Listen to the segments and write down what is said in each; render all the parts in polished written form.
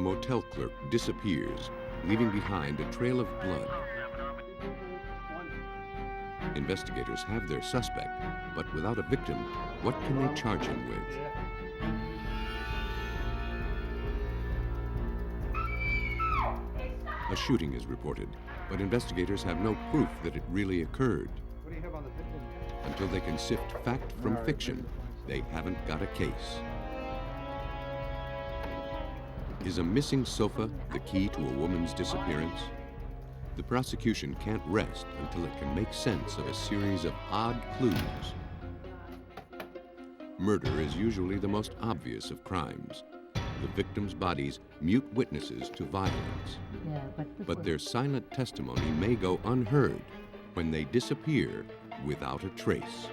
motel clerk disappears, leaving behind a trail of blood. Investigators have their suspect, but without a victim, what can they charge him with? A shooting is reported, but investigators have no proof that it really occurred. What do you have on the victim? Until they can sift fact from fiction, they haven't got a case. Is a missing sofa the key to a woman's disappearance? The prosecution can't rest until it can make sense of a series of odd clues. Murder is usually the most obvious of crimes. The victims' bodies mute witnesses to violence. But their silent testimony may go unheard when they disappear without a trace.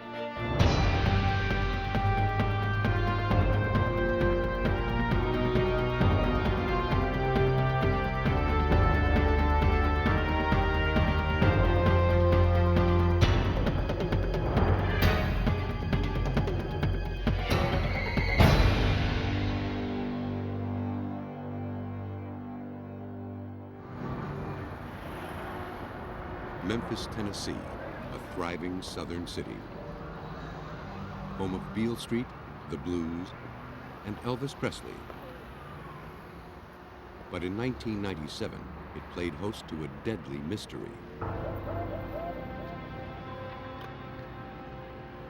Memphis, Tennessee, a thriving southern city. Home of Beale Street, the Blues, and Elvis Presley. But in 1997, it played host to a deadly mystery.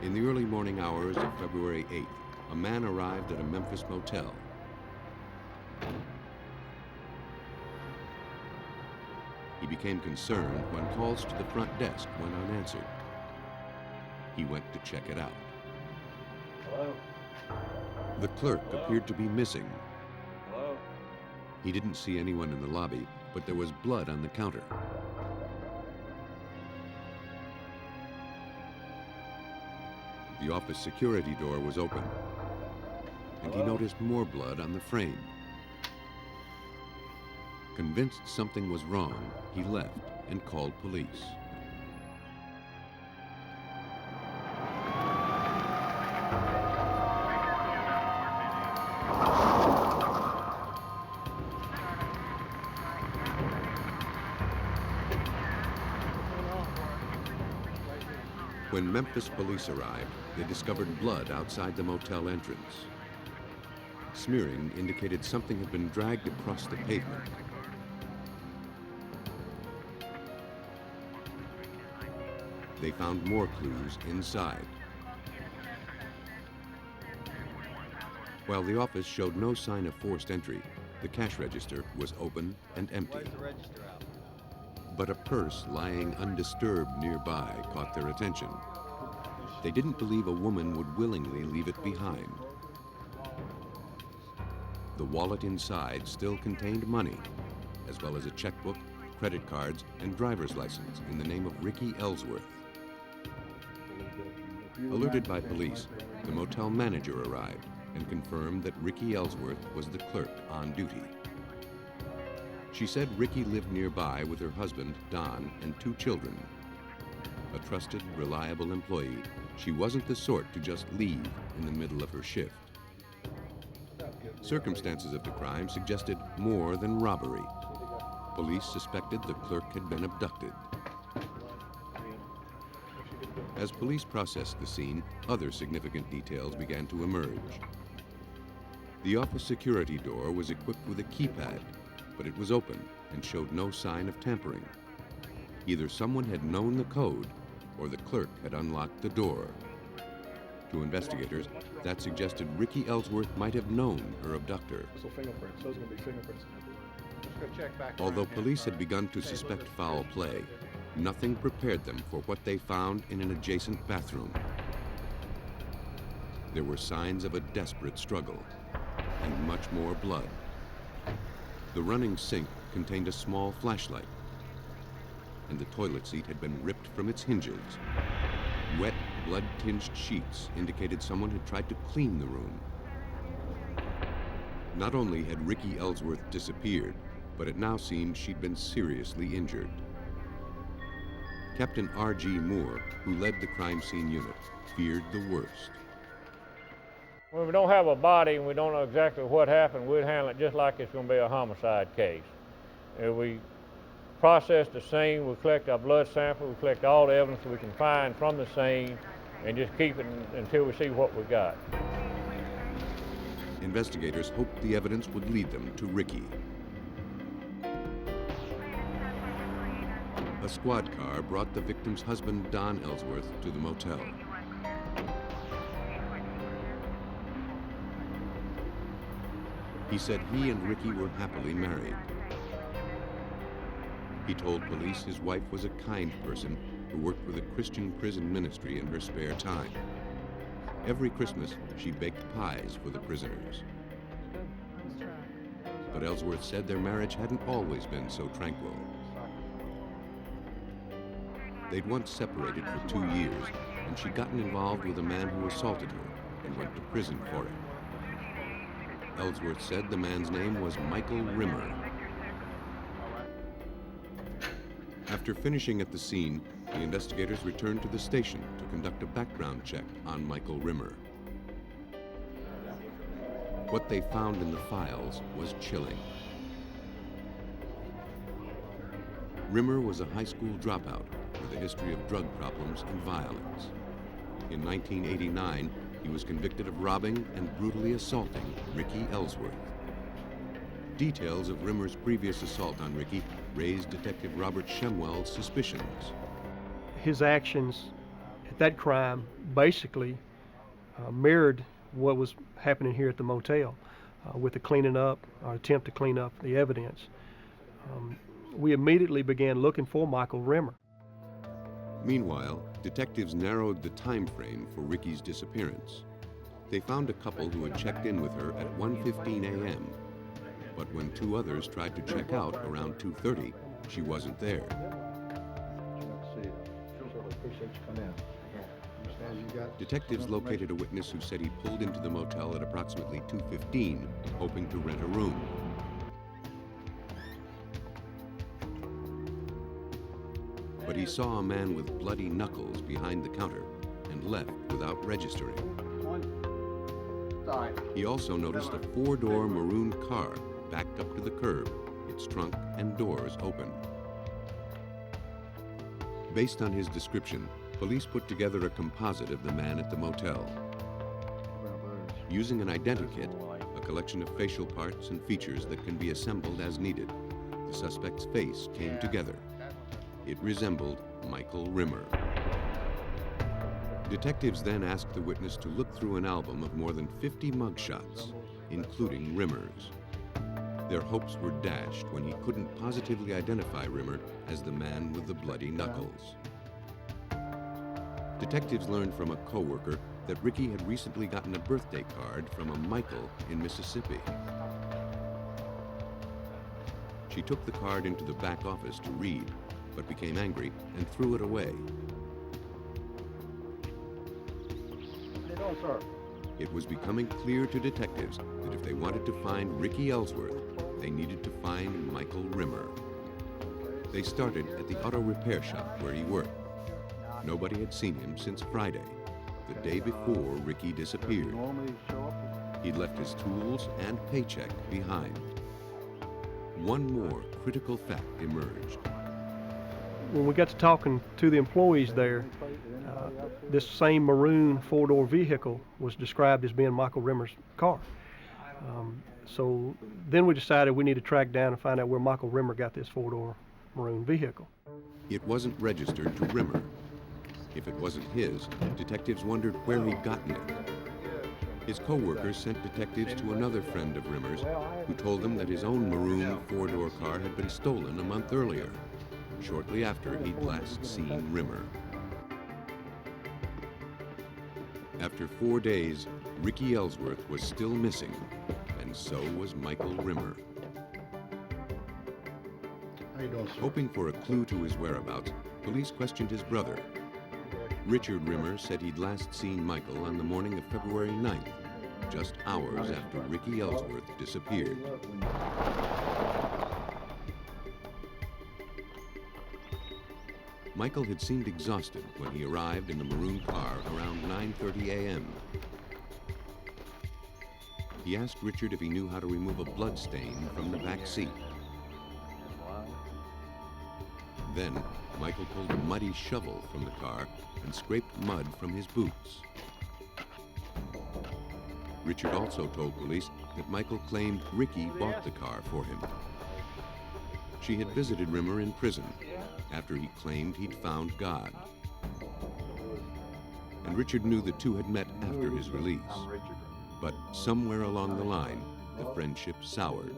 In the early morning hours of February 8th, a man arrived at a Memphis motel. He became concerned when calls to the front desk went unanswered. He went to check it out. Hello? The clerk appeared to be missing. Hello? He didn't see anyone in the lobby, but there was blood on the counter. The office security door was open, and he noticed more blood on the frame. Convinced something was wrong, he left and called police. When Memphis police arrived, they discovered blood outside the motel entrance. Smearing indicated something had been dragged across the pavement. They found more clues inside. While the office showed no sign of forced entry, the cash register was open and empty. Where's the register out? But a purse lying undisturbed nearby caught their attention. They didn't believe a woman would willingly leave it behind. The wallet inside still contained money, as well as a checkbook, credit cards, and driver's license in the name of Ricky Ellsworth. Alerted by police, the motel manager arrived and confirmed that Ricky Ellsworth was the clerk on duty. She said Ricky lived nearby with her husband, Don, and 2 children. A trusted, reliable employee, she wasn't the sort to just leave in the middle of her shift. Circumstances of the crime suggested more than robbery. Police suspected the clerk had been abducted. As police processed the scene, other significant details began to emerge. The office security door was equipped with a keypad, but it was open and showed no sign of tampering. Either someone had known the code or the clerk had unlocked the door. To investigators, that suggested Ricky Ellsworth might have known her abductor. So fingerprints, those are going to be fingerprints. Just go check back. Although police had begun to suspect foul play, nothing prepared them for what they found in an adjacent bathroom. There were signs of a desperate struggle and much more blood. The running sink contained a small flashlight, and the toilet seat had been ripped from its hinges. Wet, blood-tinged sheets indicated someone had tried to clean the room. Not only had Ricky Ellsworth disappeared, but it now seemed she'd been seriously injured. Captain R.G. Moore, who led the crime scene unit, feared the worst. When we don't have a body and we don't know exactly what happened, we'd handle it just like it's going to be a homicide case. We process the scene, we collect our blood sample, we collect all the evidence we can find from the scene, and just keep it until we see what we got. Investigators hoped the evidence would lead them to Ricky. A squad car brought the victim's husband, Don Ellsworth, to the motel. He said he and Ricky were happily married. He told police his wife was a kind person who worked with a Christian prison ministry in her spare time. Every Christmas, she baked pies for the prisoners. But Ellsworth said their marriage hadn't always been so tranquil. They'd once separated for 2 years, and she'd gotten involved with a man who assaulted her and went to prison for it. Ellsworth said the man's name was Michael Rimmer. After finishing at the scene, the investigators returned to the station to conduct a background check on Michael Rimmer. What they found in the files was chilling. Rimmer was a high school dropout with a history of drug problems and violence. In 1989, he was convicted of robbing and brutally assaulting Ricky Ellsworth. Details of Rimmer's previous assault on Ricky raised Detective Robert Shemwell's suspicions. His actions at that crime basically mirrored what was happening here at the motel with the cleaning up, or attempt to clean up the evidence. We immediately began looking for Michael Rimmer. Meanwhile, detectives narrowed the time frame for Ricky's disappearance. They found a couple who had checked in with her at 1:15 a.m. But when 2 others tried to check out around 2:30, she wasn't there. Detectives located a witness who said he pulled into the motel at approximately 2:15, hoping to rent a room. But he saw a man with bloody knuckles behind the counter and left without registering. He also noticed a 4-door maroon car backed up to the curb, its trunk and doors open. Based on his description, police put together a composite of the man at the motel. Using an identikit, a collection of facial parts and features that can be assembled as needed, the suspect's face came together. It resembled Michael Rimmer. Detectives then asked the witness to look through an album of more than 50 mugshots, including Rimmer's. Their hopes were dashed when he couldn't positively identify Rimmer as the man with the bloody knuckles. Detectives learned from a co-worker that Ricky had recently gotten a birthday card from a Michael in Mississippi. She took the card into the back office to read, but became angry and threw it away. It was becoming clear to detectives that if they wanted to find Ricky Ellsworth, they needed to find Michael Rimmer. They started at the auto repair shop where he worked. Nobody had seen him since Friday, the day before Ricky disappeared. He'd left his tools and paycheck behind. One more critical fact emerged. When we got to talking to the employees there, this same maroon 4-door vehicle was described as being Michael Rimmer's car. So then we decided we need to track down and find out where Michael Rimmer got this 4-door maroon vehicle. It wasn't registered to Rimmer. If it wasn't his, detectives wondered where he'd gotten it. His co-workers sent detectives to another friend of Rimmer's who told them that his own maroon 4-door car had been stolen a month earlier, shortly after he'd last seen Rimmer. After 4 days, Ricky Ellsworth was still missing, and so was Michael Rimmer. Hoping for a clue to his whereabouts, police questioned his brother. Richard Rimmer said he'd last seen Michael on the morning of February 9th, just hours after Ricky Ellsworth disappeared. Michael had seemed exhausted when he arrived in the maroon car around 9:30 a.m. He asked Richard if he knew how to remove a blood stain from the back seat. Then, Michael pulled a muddy shovel from the car and scraped mud from his boots. Richard also told police that Michael claimed Ricky bought the car for him. She had visited Rimmer in prison after he claimed he'd found God. And Richard knew the two had met after his release. But somewhere along the line, the friendship soured.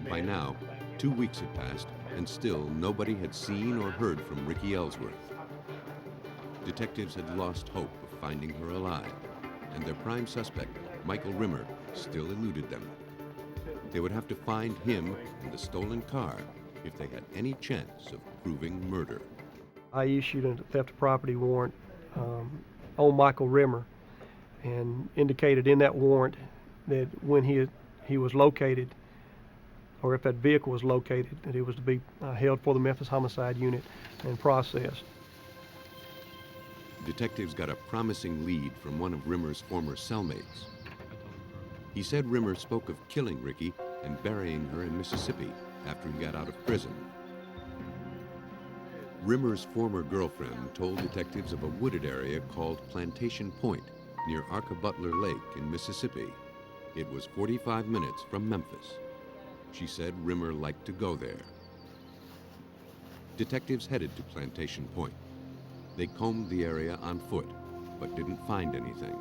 By now, 2 weeks had passed, and still nobody had seen or heard from Ricky Ellsworth. Detectives had lost hope of finding her alive, and their prime suspect, Michael Rimmer, still eluded them. They would have to find him and the stolen car if they had any chance of proving murder. I issued a theft of property warrant on Michael Rimmer and indicated in that warrant that when he was located, or if that vehicle was located, that it was to be held for the Memphis Homicide Unit and processed. Detectives got a promising lead from one of Rimmer's former cellmates. He said Rimmer spoke of killing Ricky and burying her in Mississippi after he got out of prison. Rimmer's former girlfriend told detectives of a wooded area called Plantation Point near Arca-Butler Lake in Mississippi. It was 45 minutes from Memphis. She said Rimmer liked to go there. Detectives headed to Plantation Point. They combed the area on foot, but didn't find anything.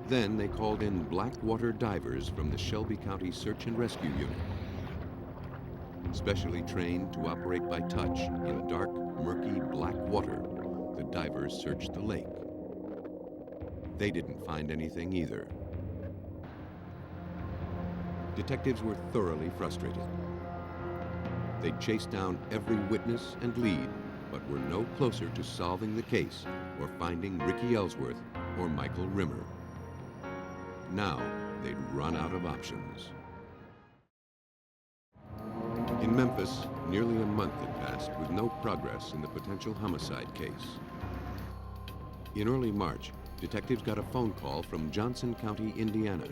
Then they called in Blackwater divers from the Shelby County Search and Rescue Unit. Specially trained to operate by touch in dark, murky black water, the divers searched the lake. They didn't find anything either. Detectives were thoroughly frustrated. They chased down every witness and lead, but were no closer to solving the case or finding Ricky Ellsworth or Michael Rimmer. Now they'd run out of options. In Memphis, nearly a month had passed with no progress in the potential homicide case. In early March, detectives got a phone call from Johnson County, Indiana.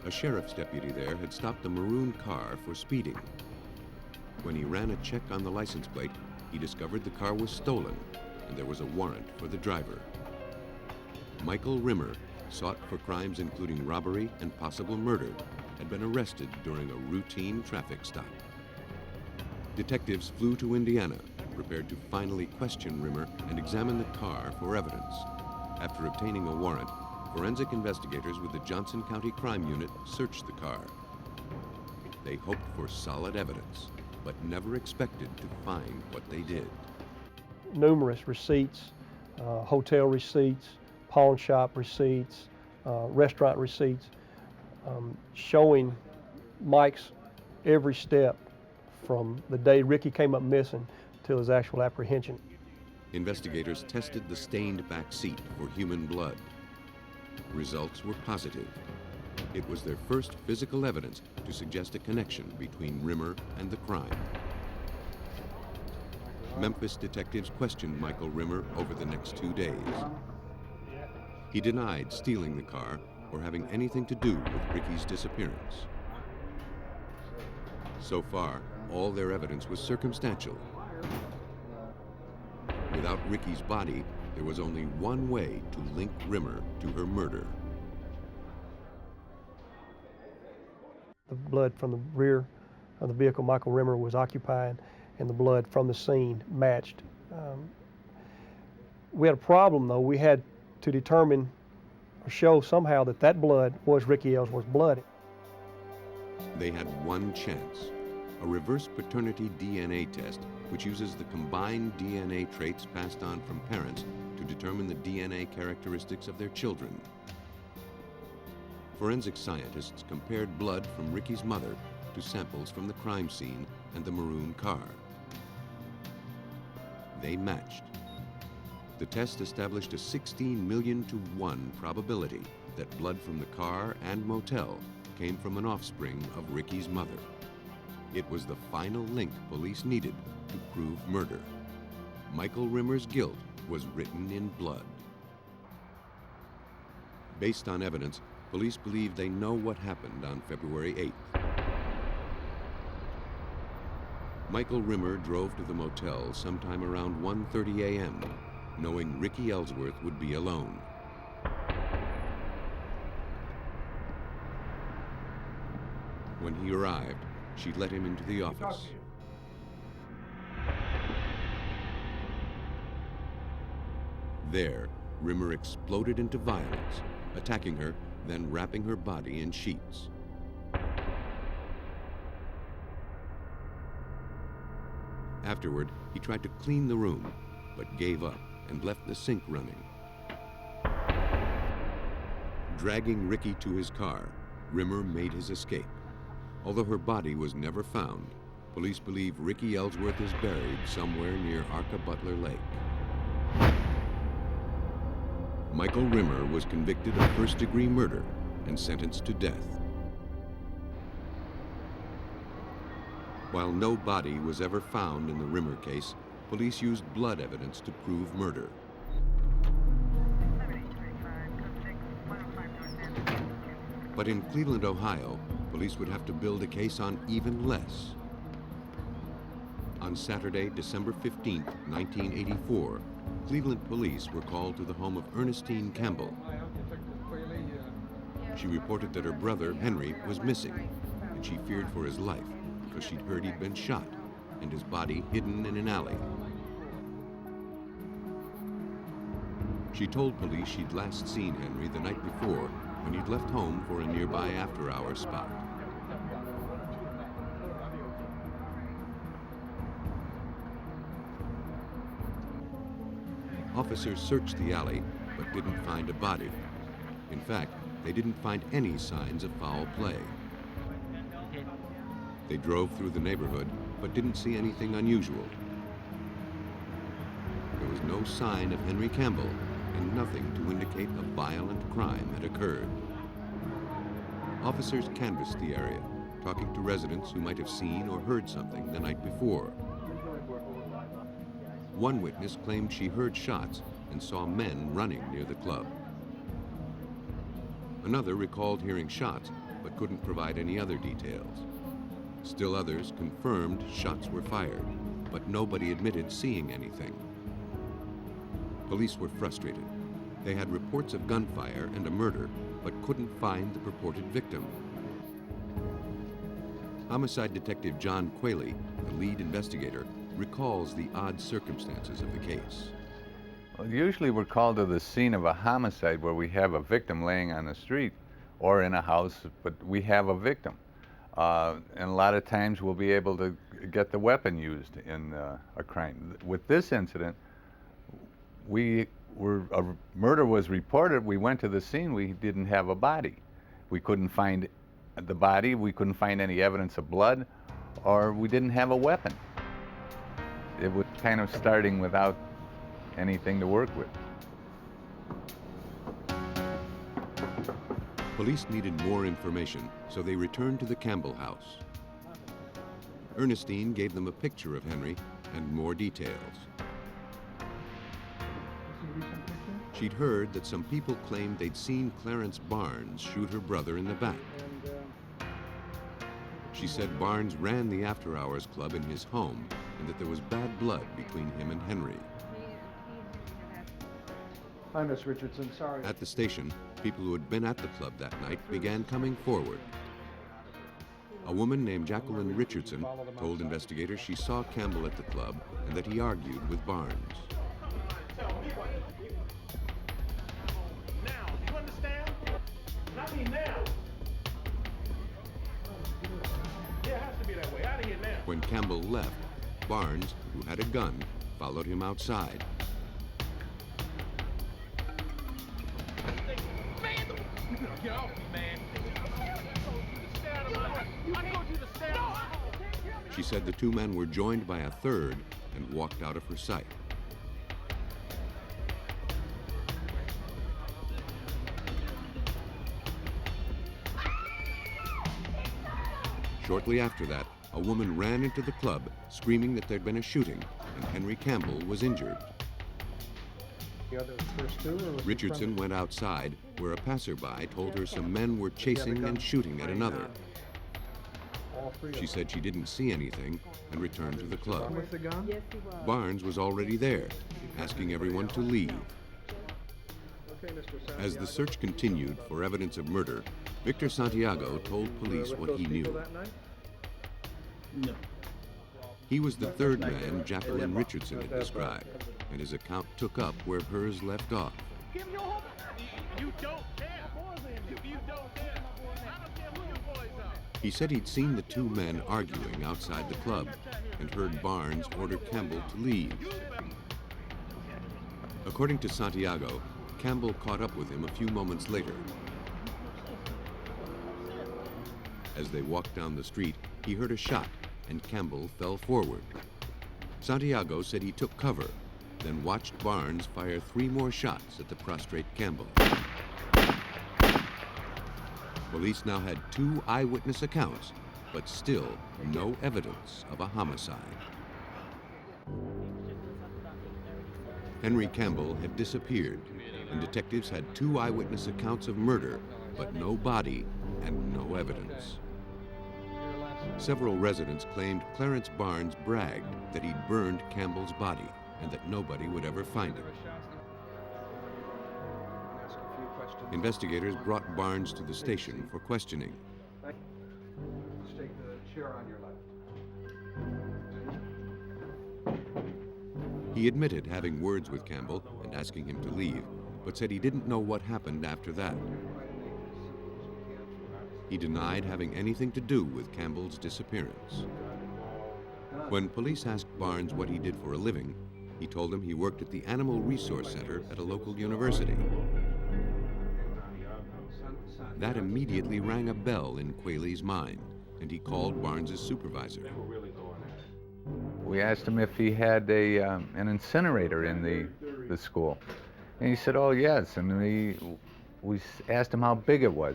A sheriff's deputy there had stopped a maroon car for speeding. When he ran a check on the license plate, he discovered the car was stolen and there was a warrant for the driver. Michael Rimmer, sought for crimes including robbery and possible murder, had been arrested during a routine traffic stop. Detectives flew to Indiana, prepared to finally question Rimmer and examine the car for evidence. After obtaining a warrant, forensic investigators with the Johnson County Crime Unit searched the car. They hoped for solid evidence, but never expected to find what they did. Numerous receipts, hotel receipts, pawn shop receipts, restaurant receipts, showing Mike's every step from the day Ricky came up missing till his actual apprehension. Investigators tested the stained back seat for human blood. Results were positive. It was their first physical evidence to suggest a connection between Rimmer and the crime. Memphis detectives questioned Michael Rimmer over the next 2 days. He denied stealing the car or having anything to do with Ricky's disappearance. So far, all their evidence was circumstantial. Without Ricky's body, there was only one way to link Rimmer to her murder. The blood from the rear of the vehicle Michael Rimmer was occupying and the blood from the scene matched. We had a problem though. We had to determine or show somehow that that blood was Ricky Ellsworth's blood. They had one chance, a reverse paternity DNA test which uses the combined DNA traits passed on from parents to determine the DNA characteristics of their children. Forensic scientists compared blood from Ricky's mother to samples from the crime scene and the maroon car. They matched. The test established a 16 million to 1 probability that blood from the car and motel came from an offspring of Ricky's mother. It was the final link police needed to prove murder. Michael Rimmer's guilt was written in blood. Based on evidence, police believe they know what happened on February 8th. Michael Rimmer drove to the motel sometime around 1:30 a.m., knowing Ricky Ellsworth would be alone. When he arrived, she let him into the office. There, Rimmer exploded into violence, attacking her, then wrapping her body in sheets. Afterward, he tried to clean the room, but gave up and left the sink running. Dragging Ricky to his car, Rimmer made his escape. Although her body was never found, police believe Ricky Ellsworth is buried somewhere near Arca Butler Lake. Michael Rimmer was convicted of first-degree murder and sentenced to death. While no body was ever found in the Rimmer case, police used blood evidence to prove murder. But in Cleveland, Ohio, police would have to build a case on even less. On Saturday, December 15, 1984, Cleveland police were called to the home of Ernestine Campbell. She reported that her brother, Henry, was missing, and she feared for his life because she'd heard he'd been shot and his body hidden in an alley. She told police she'd last seen Henry the night before when he'd left home for a nearby after-hours spot. Officers searched the alley, but didn't find a body. In fact, they didn't find any signs of foul play. They drove through the neighborhood, but didn't see anything unusual. There was no sign of Henry Campbell, and nothing to indicate a violent crime had occurred. Officers canvassed the area, talking to residents who might have seen or heard something the night before. One witness claimed she heard shots and saw men running near the club. Another recalled hearing shots, but couldn't provide any other details. Still others confirmed shots were fired, but nobody admitted seeing anything. Police were frustrated. They had reports of gunfire and a murder, but couldn't find the purported victim. Homicide Detective John Qualey, the lead investigator, recalls the odd circumstances of the case. Well, usually we're called to the scene of a homicide where we have a victim laying on the street or in a house, but we have a victim. And a lot of times we'll be able to get the weapon used in a crime. With this incident, a murder was reported. We went to the scene. We didn't have a body. We couldn't find the body. We couldn't find any evidence of blood, or we didn't have a weapon. It was kind of starting without anything to work with. Police needed more information, so they returned to the Campbell house. Ernestine gave them a picture of Henry and more details. She'd heard that some people claimed they'd seen Clarence Barnes shoot her brother in the back. She said Barnes ran the after-hours club in his home and that there was bad blood between him and Henry. Hi, Miss Richardson. Sorry. At the station, people who had been at the club that night began coming forward. A woman named Jacqueline Richardson told investigators she saw Campbell at the club and that he argued with Barnes. Now, do you understand? I mean now. Yeah, it has to be that way. Out of here now. When Campbell left, Barnes, who had a gun, followed him outside. Man, you better get off me, man. I told you to stand up. She said the two men were joined by a third and walked out of her sight. Shortly after that, a woman ran into the club screaming that there'd been a shooting and Henry Campbell was injured. Richardson went outside, where a passerby told her some men were chasing and shooting at another. She said she didn't see anything and returned to the club. Barnes was already there, asking everyone to leave. As the search continued for evidence of murder, Victor Santiago told police what he knew. He was the third man Jacqueline Richardson had described, and his account took up where hers left off. You don't care. You don't care. I don't care who your boys are. He said he'd seen the two men arguing outside the club and heard Barnes order Campbell to leave. According to Santiago, Campbell caught up with him a few moments later. As they walked down the street, he heard a shot and Campbell fell forward. Santiago said he took cover, then watched Barnes fire 3 more shots at the prostrate Campbell. Police now had 2 eyewitness accounts, but still no evidence of a homicide. Henry Campbell had disappeared, and detectives had 2 eyewitness accounts of murder, but no body and no evidence. Several residents claimed Clarence Barnes bragged that he'd burned Campbell's body and that nobody would ever find him. Investigators brought Barnes to the station for questioning. Let's take the chair on your left. He admitted having words with Campbell and asking him to leave, but said he didn't know what happened after that. He denied having anything to do with Campbell's disappearance. When police asked Barnes what he did for a living, he told them he worked at the Animal Resource Center at a local university. That immediately rang a bell in Qualey's mind, and he called Barnes's supervisor. We asked him if he had an incinerator in the school. And he said, oh, yes. And we asked him how big it was.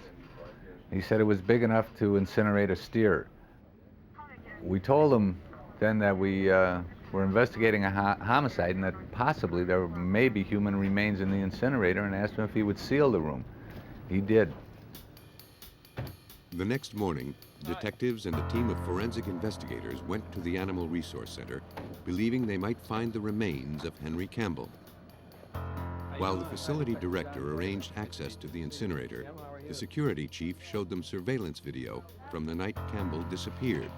He said it was big enough to incinerate a steer. We told him then that we were investigating a homicide and that possibly there may be human remains in the incinerator, and asked him if he would seal the room. He did. The next morning, detectives and a team of forensic investigators went to the Animal Resource Center, believing they might find the remains of Henry Campbell. While the facility director arranged access to the incinerator, the security chief showed them surveillance video from the night Campbell disappeared.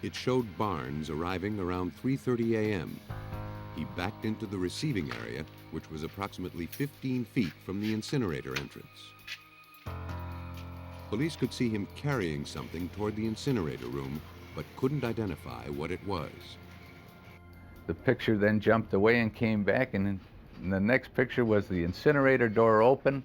It showed Barnes arriving around 3:30 a.m. He backed into the receiving area, which was approximately 15 feet from the incinerator entrance. Police could see him carrying something toward the incinerator room, but couldn't identify what it was. The picture then jumped away and came back, and the next picture was the incinerator door open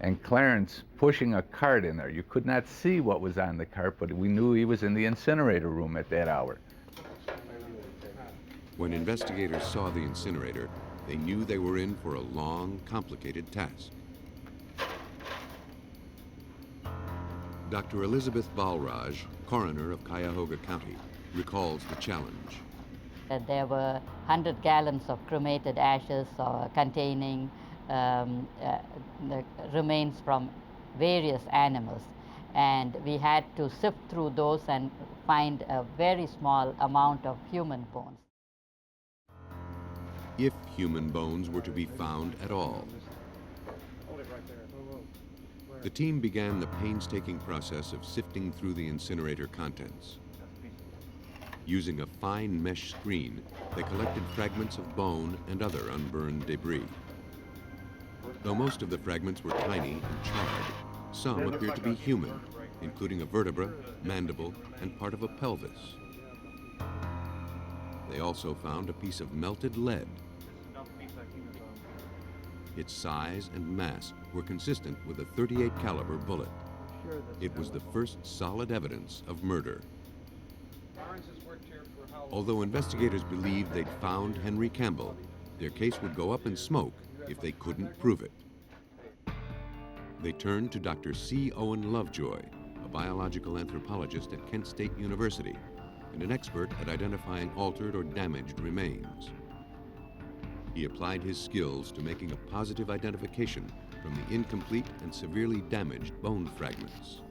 and Clarence pushing a cart in there. You could not see what was on the cart, but we knew he was in the incinerator room at that hour. When investigators saw the incinerator, they knew they were in for a long, complicated task. Dr. Elizabeth Balraj, coroner of Cuyahoga County, recalls the challenge. There were 100 gallons of cremated ashes containing the remains from various animals, and we had to sift through those and find a very small amount of human bones. If human bones were to be found at all. The team began the painstaking process of sifting through the incinerator contents. Using a fine mesh screen, they collected fragments of bone and other unburned debris. Though most of the fragments were tiny and charred, some appeared to be human, including a vertebra, mandible, and part of a pelvis. They also found a piece of melted lead. Its size and mass were consistent with a .38 caliber bullet. It was the first solid evidence of murder. Although investigators believed they'd found Henry Campbell, their case would go up in smoke if they couldn't prove it. They turned to Dr. C. Owen Lovejoy, a biological anthropologist at Kent State University and an expert at identifying altered or damaged remains. He applied his skills to making a positive identification from the incomplete and severely damaged bone fragments.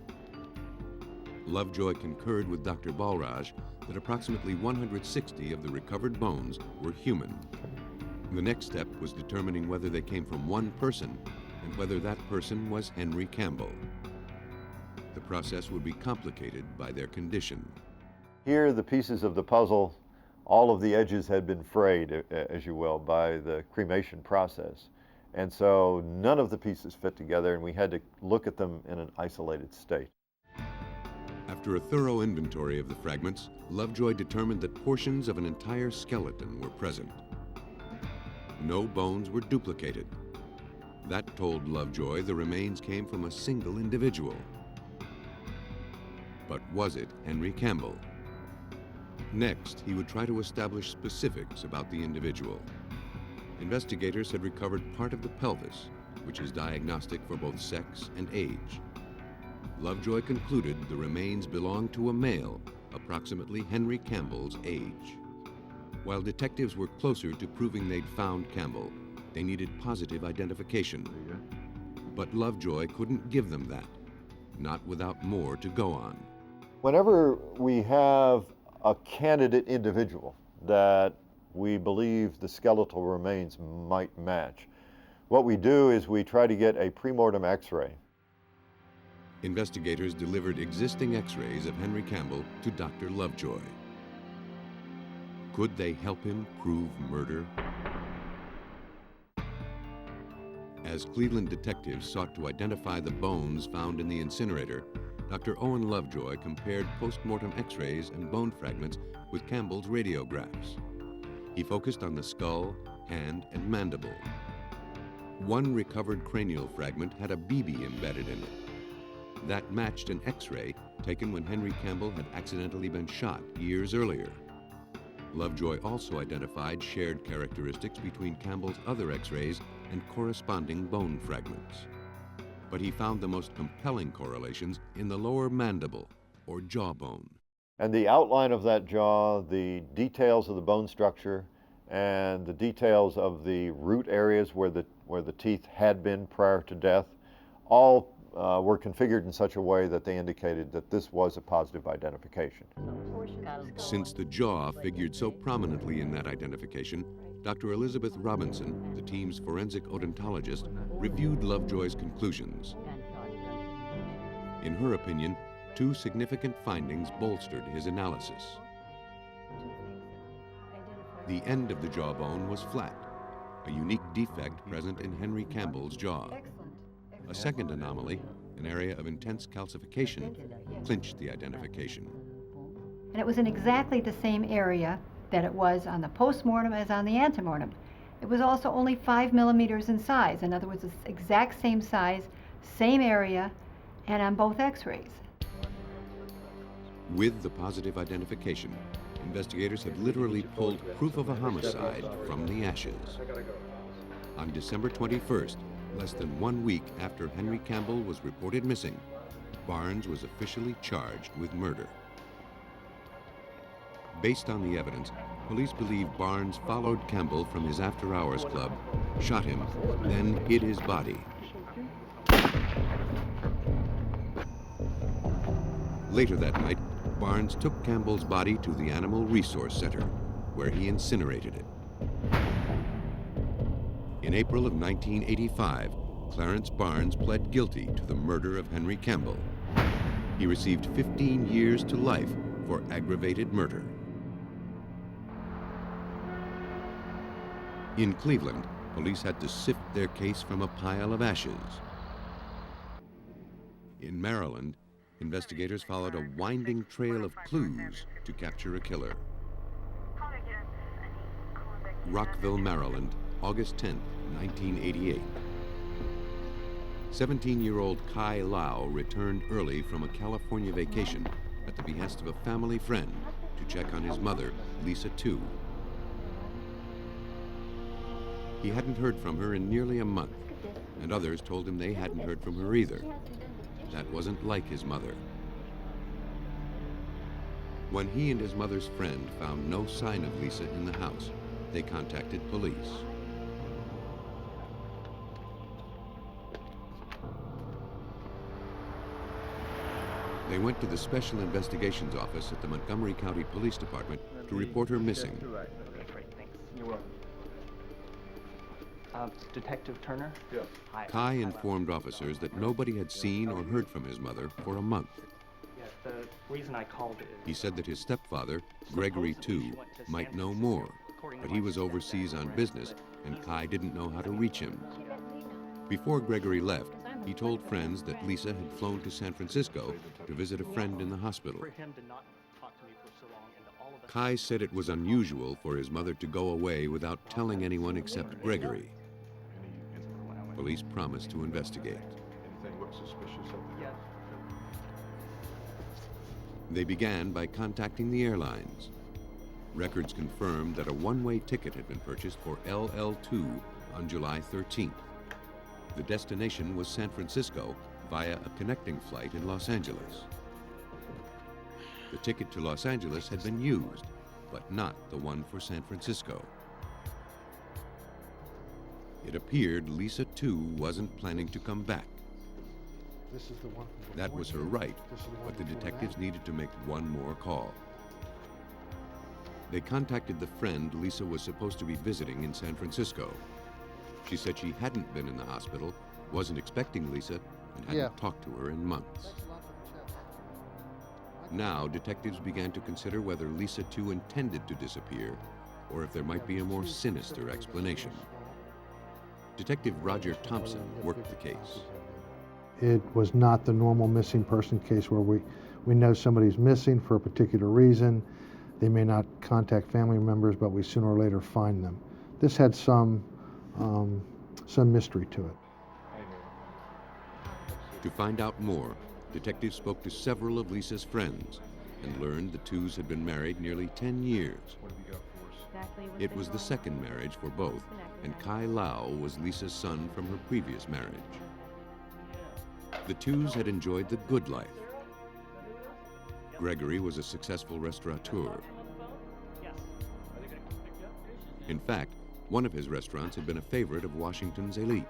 Lovejoy concurred with Dr. Balraj that approximately 160 of the recovered bones were human. The next step was determining whether they came from one person and whether that person was Henry Campbell. The process would be complicated by their condition. Here, the pieces of the puzzle, all of the edges had been frayed, as you will, by the cremation process. And so none of the pieces fit together, and we had to look at them in an isolated state. After a thorough inventory of the fragments, Lovejoy determined that portions of an entire skeleton were present. No bones were duplicated. That told Lovejoy the remains came from a single individual. But was it Henry Campbell? Next, he would try to establish specifics about the individual. Investigators had recovered part of the pelvis, which is diagnostic for both sex and age. Lovejoy concluded the remains belonged to a male, approximately Henry Campbell's age. While detectives were closer to proving they'd found Campbell, they needed positive identification. But Lovejoy couldn't give them that, not without more to go on. Whenever we have a candidate individual that we believe the skeletal remains might match, what we do is we try to get a premortem X-ray. Investigators delivered existing X-rays of Henry Campbell to Dr. Lovejoy. Could they help him prove murder? As Cleveland detectives sought to identify the bones found in the incinerator, Dr. Owen Lovejoy compared post-mortem X-rays and bone fragments with Campbell's radiographs. He focused on the skull, hand, and mandible. One recovered cranial fragment had a BB embedded in it. That matched an X-ray taken when Henry Campbell had accidentally been shot years earlier. Lovejoy also identified shared characteristics between Campbell's other X-rays and corresponding bone fragments. But he found the most compelling correlations in the lower mandible, or jawbone. And the outline of that jaw, the details of the bone structure, and the details of the root areas where the teeth had been prior to death, all were configured in such a way that they indicated that this was a positive identification. Since the jaw figured so prominently in that identification, Dr. Elizabeth Robinson, the team's forensic odontologist, reviewed Lovejoy's conclusions. In her opinion, two significant findings bolstered his analysis. The end of the jawbone was flat, a unique defect present in Henry Campbell's jaw. A second anomaly, an area of intense calcification, clinched the identification. And it was in exactly the same area that it was on the postmortem as on the antemortem. It was also only 5 millimeters in size. In other words, it's exact same size, same area, and on both X-rays. With the positive identification, investigators had literally pulled proof of a homicide from the ashes. On December 21st, less than 1 week after Henry Campbell was reported missing, Barnes was officially charged with murder. Based on the evidence, police believe Barnes followed Campbell from his after-hours club, shot him, then hid his body. Later that night, Barnes took Campbell's body to the Animal Resource Center, where he incinerated it. In April of 1985, Clarence Barnes pled guilty to the murder of Henry Campbell. He received 15 years to life for aggravated murder. In Cleveland, police had to sift their case from a pile of ashes. In Maryland, investigators followed a winding trail of clues to capture a killer. Rockville, Maryland, August 10, 1988. 17-year-old Kai Lau returned early from a California vacation at the behest of a family friend to check on his mother, Lisa Tu. He hadn't heard from her in nearly a month, and others told him they hadn't heard from her either. That wasn't like his mother. When he and his mother's friend found no sign of Lisa in the house, they contacted police. They went to the Special Investigations Office at the Montgomery County Police Department to report her missing. Great, thanks. You're welcome. Detective Turner? Yes. Hi. Kai informed officers that nobody had seen or heard from his mother for a month. Yeah, the reason I called is... He said that his stepfather, Gregory too, might know more, but he was overseas on business and Kai didn't know how to reach him. Before Gregory left, he told friends that Lisa had flown to San Francisco to visit a friend in the hospital. For him to not talk to me for so long and all of us... Kai said it was unusual for his mother to go away without telling anyone except Gregory. Police promised to investigate. Anything look suspicious up there? Yes. They began by contacting the airlines. Records confirmed that a one-way ticket had been purchased for LL2 on July 13th. The destination was San Francisco via a connecting flight in Los Angeles. The ticket to Los Angeles had been used, but not the one for San Francisco. It appeared Lisa too wasn't planning to come back. This is the one from That was her right, but the detectives needed to make one more call. They contacted the friend Lisa was supposed to be visiting in San Francisco. She said she hadn't been in the hospital, wasn't expecting Lisa, and hadn't talked to her in months. Now, detectives began to consider whether Lisa too intended to disappear, or if there might be a more sinister explanation. Detective Roger Thompson worked the case. It was not the normal missing person case where we know somebody's missing for a particular reason. They may not contact family members, but we sooner or later find them. This had some mystery to it. To find out more, detectives spoke to several of Lisa's friends and learned the twos had been married nearly 10 years. It was the second marriage for both, and Kai Lau was Lisa's son from her previous marriage. The twos had enjoyed the good life. Gregory was a successful restaurateur. In fact, one of his restaurants had been a favorite of Washington's elite.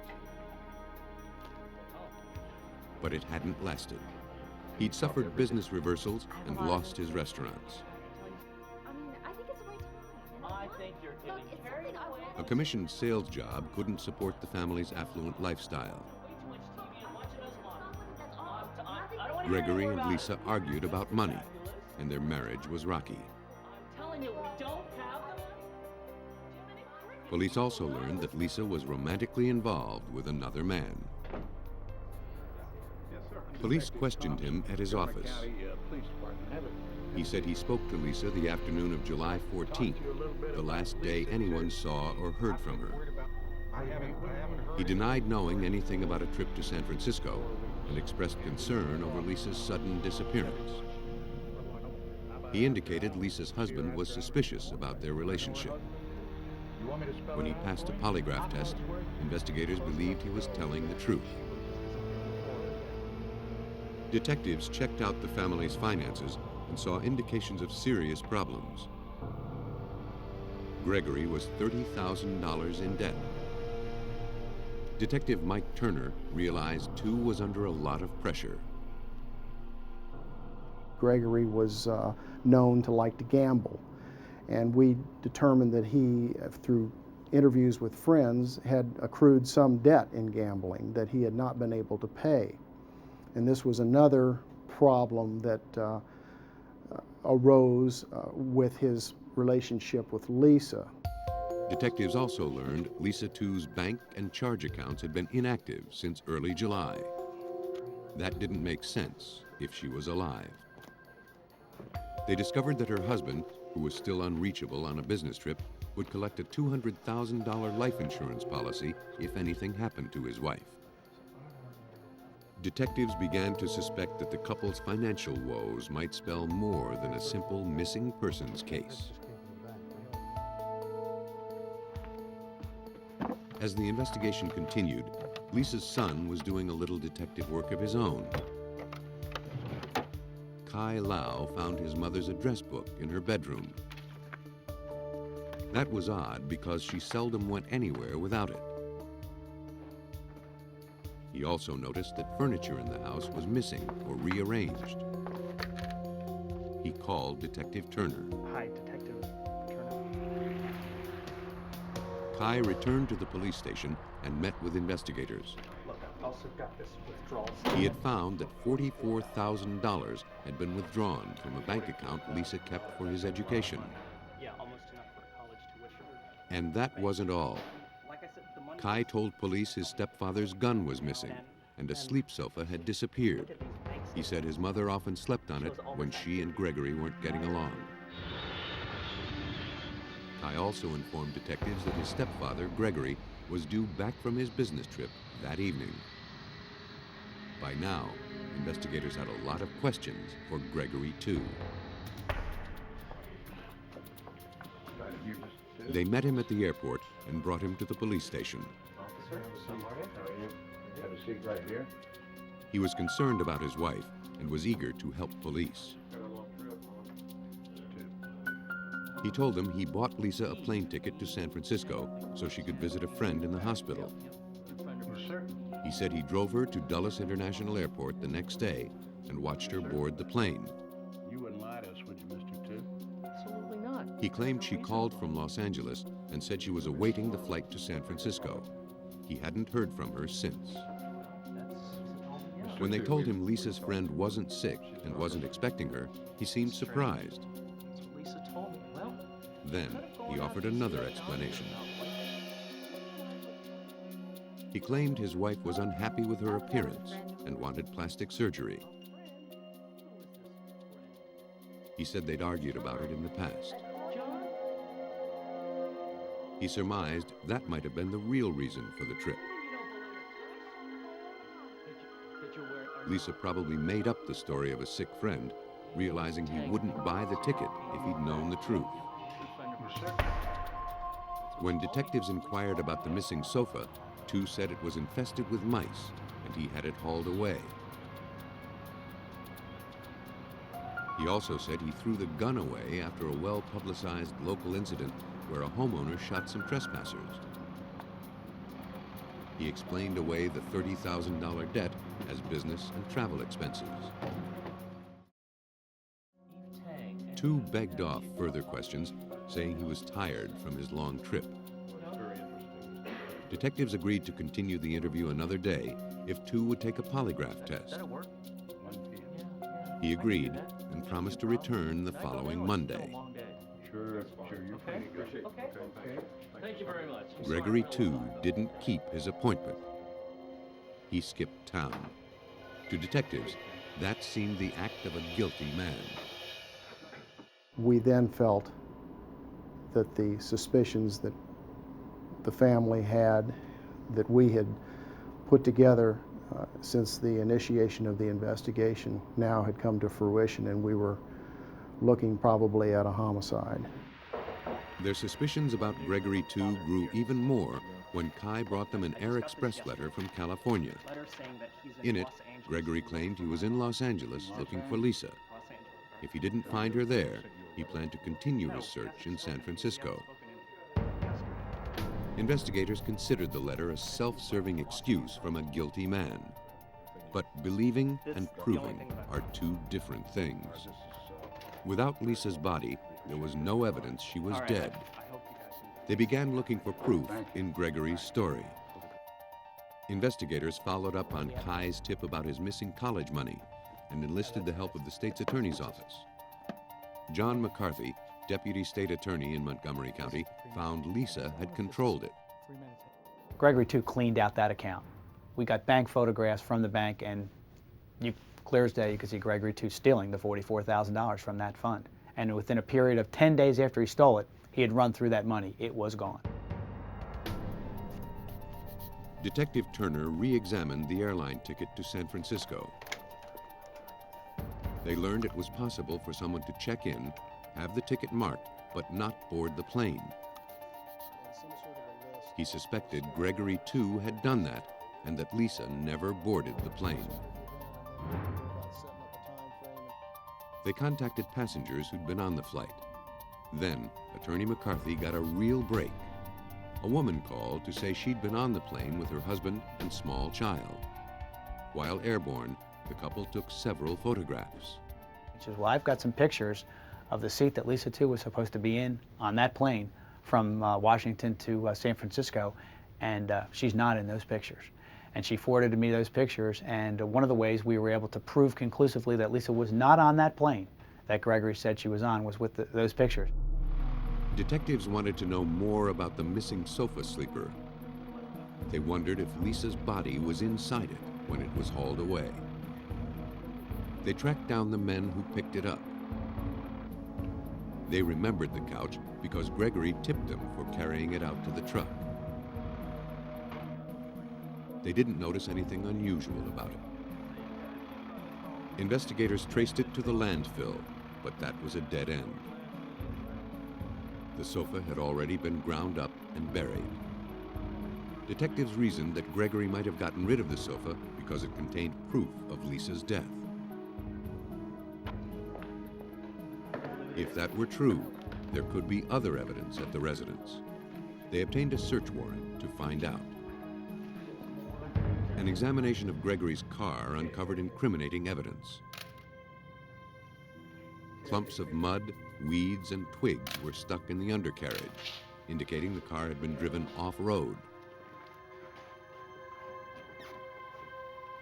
But it hadn't lasted. He'd suffered business reversals and lost his restaurants. A commissioned sales job couldn't support the family's affluent lifestyle. Gregory and Lisa argued about money, and their marriage was rocky. Police also learned that Lisa was romantically involved with another man. Police questioned him at his office. He said he spoke to Lisa the afternoon of July 14th, the last day anyone saw or heard from her. He denied knowing anything about a trip to San Francisco and expressed concern over Lisa's sudden disappearance. He indicated Lisa's husband was suspicious about their relationship. When he passed a polygraph test, investigators believed he was telling the truth. Detectives checked out the family's finances and saw indications of serious problems. Gregory was $30,000 in debt. Detective Mike Turner realized too was under a lot of pressure. Gregory was known to like to gamble, and we determined that he, through interviews with friends, had accrued some debt in gambling that he had not been able to pay. And this was another problem that arose with his relationship with Lisa. Detectives also learned Lisa too's bank and charge accounts had been inactive since early July. That didn't make sense if she was alive. They discovered that her husband, who was still unreachable on a business trip, would collect a $200,000 life insurance policy if anything happened to his wife. Detectives began to suspect that the couple's financial woes might spell more than a simple missing persons case. As the investigation continued, Lisa's son was doing a little detective work of his own. Kai Lau found his mother's address book in her bedroom. That was odd because she seldom went anywhere without it. He also noticed that furniture in the house was missing or rearranged. he called Detective Turner. Hi, Detective Turner. Kai returned to the police station and met with investigators. Look, I've also got this withdrawal. He had found that $44,000 had been withdrawn from a bank account Lisa kept for his education. Yeah, almost enough for a college tuition. And that wasn't all. Like I said, the money. Kai told police his stepfather's gun was missing and a sleep sofa had disappeared. He said his mother often slept on it when she and Gregory weren't getting along. Kai also informed detectives that his stepfather, Gregory, was due back from his business trip that evening. By now, investigators had a lot of questions for Gregory, too. They met him at the airport and brought him to the police station. Have a seat right here. He was concerned about his wife and was eager to help police. He told them he bought Lisa a plane ticket to San Francisco so she could visit a friend in the hospital. He said he drove her to Dulles International Airport the next day and watched her board the plane. You wouldn't lie to us, would you, Mr. Two? Absolutely not. He claimed she called from Los Angeles and said she was awaiting the flight to San Francisco. He hadn't heard from her since. When they told him Lisa's friend wasn't sick and wasn't expecting her, he seemed surprised. That's what Lisa told me. Well, Then he offered another explanation. He claimed his wife was unhappy with her appearance and wanted plastic surgery. He said they'd argued about it in the past. He surmised that might have been the real reason for the trip. Lisa probably made up the story of a sick friend, realizing he wouldn't buy the ticket if he'd known the truth. When detectives inquired about the missing sofa, Two said it was infested with mice and he had it hauled away. He also said he threw the gun away after a well-publicized local incident where a homeowner shot some trespassers. He explained away the $30,000 debt as business and travel expenses. Two begged off further questions, saying he was tired from his long trip. Detectives agreed to continue the interview another day if Two would take a polygraph test. He agreed and promised to return the following Monday. Sure, you're pretty good. Okay. Thank you very much. Gregory, too, didn't keep his appointment. He skipped town. To detectives, that seemed the act of a guilty man. We then felt that the suspicions that the family had, that we had put together since the initiation of the investigation, now had come to fruition, and we were looking probably at a homicide. Their suspicions about Gregory, too, grew even more when Kai brought them an Air Express letter from California. In it, Gregory claimed he was in Los Angeles looking for Lisa. If he didn't find her there, he planned to continue his search in San Francisco. Investigators considered the letter a self-serving excuse from a guilty man. But believing and proving are two different things. Without Lisa's body, there was no evidence she was dead. They began looking for proof in Gregory's story. Investigators followed up on Kai's tip about his missing college money and enlisted the help of the state's attorney's office. John McCarthy, deputy state attorney in Montgomery County, found Lisa had controlled it. Gregory, too, cleaned out that account. We got bank photographs from the bank, and clear as day, you could see Gregory, too, stealing the $44,000 from that fund. And within a period of 10 days after he stole it, he had run through that money. It was gone. Detective Turner re-examined the airline ticket to San Francisco. They learned it was possible for someone to check in, have the ticket marked, but not board the plane. He suspected Gregory, too, had done that, and that Lisa never boarded the plane. They contacted passengers who'd been on the flight. Then, Attorney McCarthy got a real break. A woman called to say she'd been on the plane with her husband and small child. While airborne, the couple took several photographs. She says, well, I've got some pictures of the seat that Lisa 2 was supposed to be in on that plane from Washington to San Francisco, and she's not in those pictures. And she forwarded me those pictures, and one of the ways we were able to prove conclusively that Lisa was not on that plane that Gregory said she was on was with those pictures. Detectives wanted to know more about the missing sofa sleeper. They wondered if Lisa's body was inside it when it was hauled away. They tracked down the men who picked it up. They remembered the couch because Gregory tipped them for carrying it out to the truck. They didn't notice anything unusual about it. Investigators traced it to the landfill, but that was a dead end. The sofa had already been ground up and buried. Detectives reasoned that Gregory might have gotten rid of the sofa because it contained proof of Lisa's death. If that were true, there could be other evidence at the residence. They obtained a search warrant to find out. An examination of Gregory's car uncovered incriminating evidence. Clumps of mud, weeds, and twigs were stuck in the undercarriage, indicating the car had been driven off-road.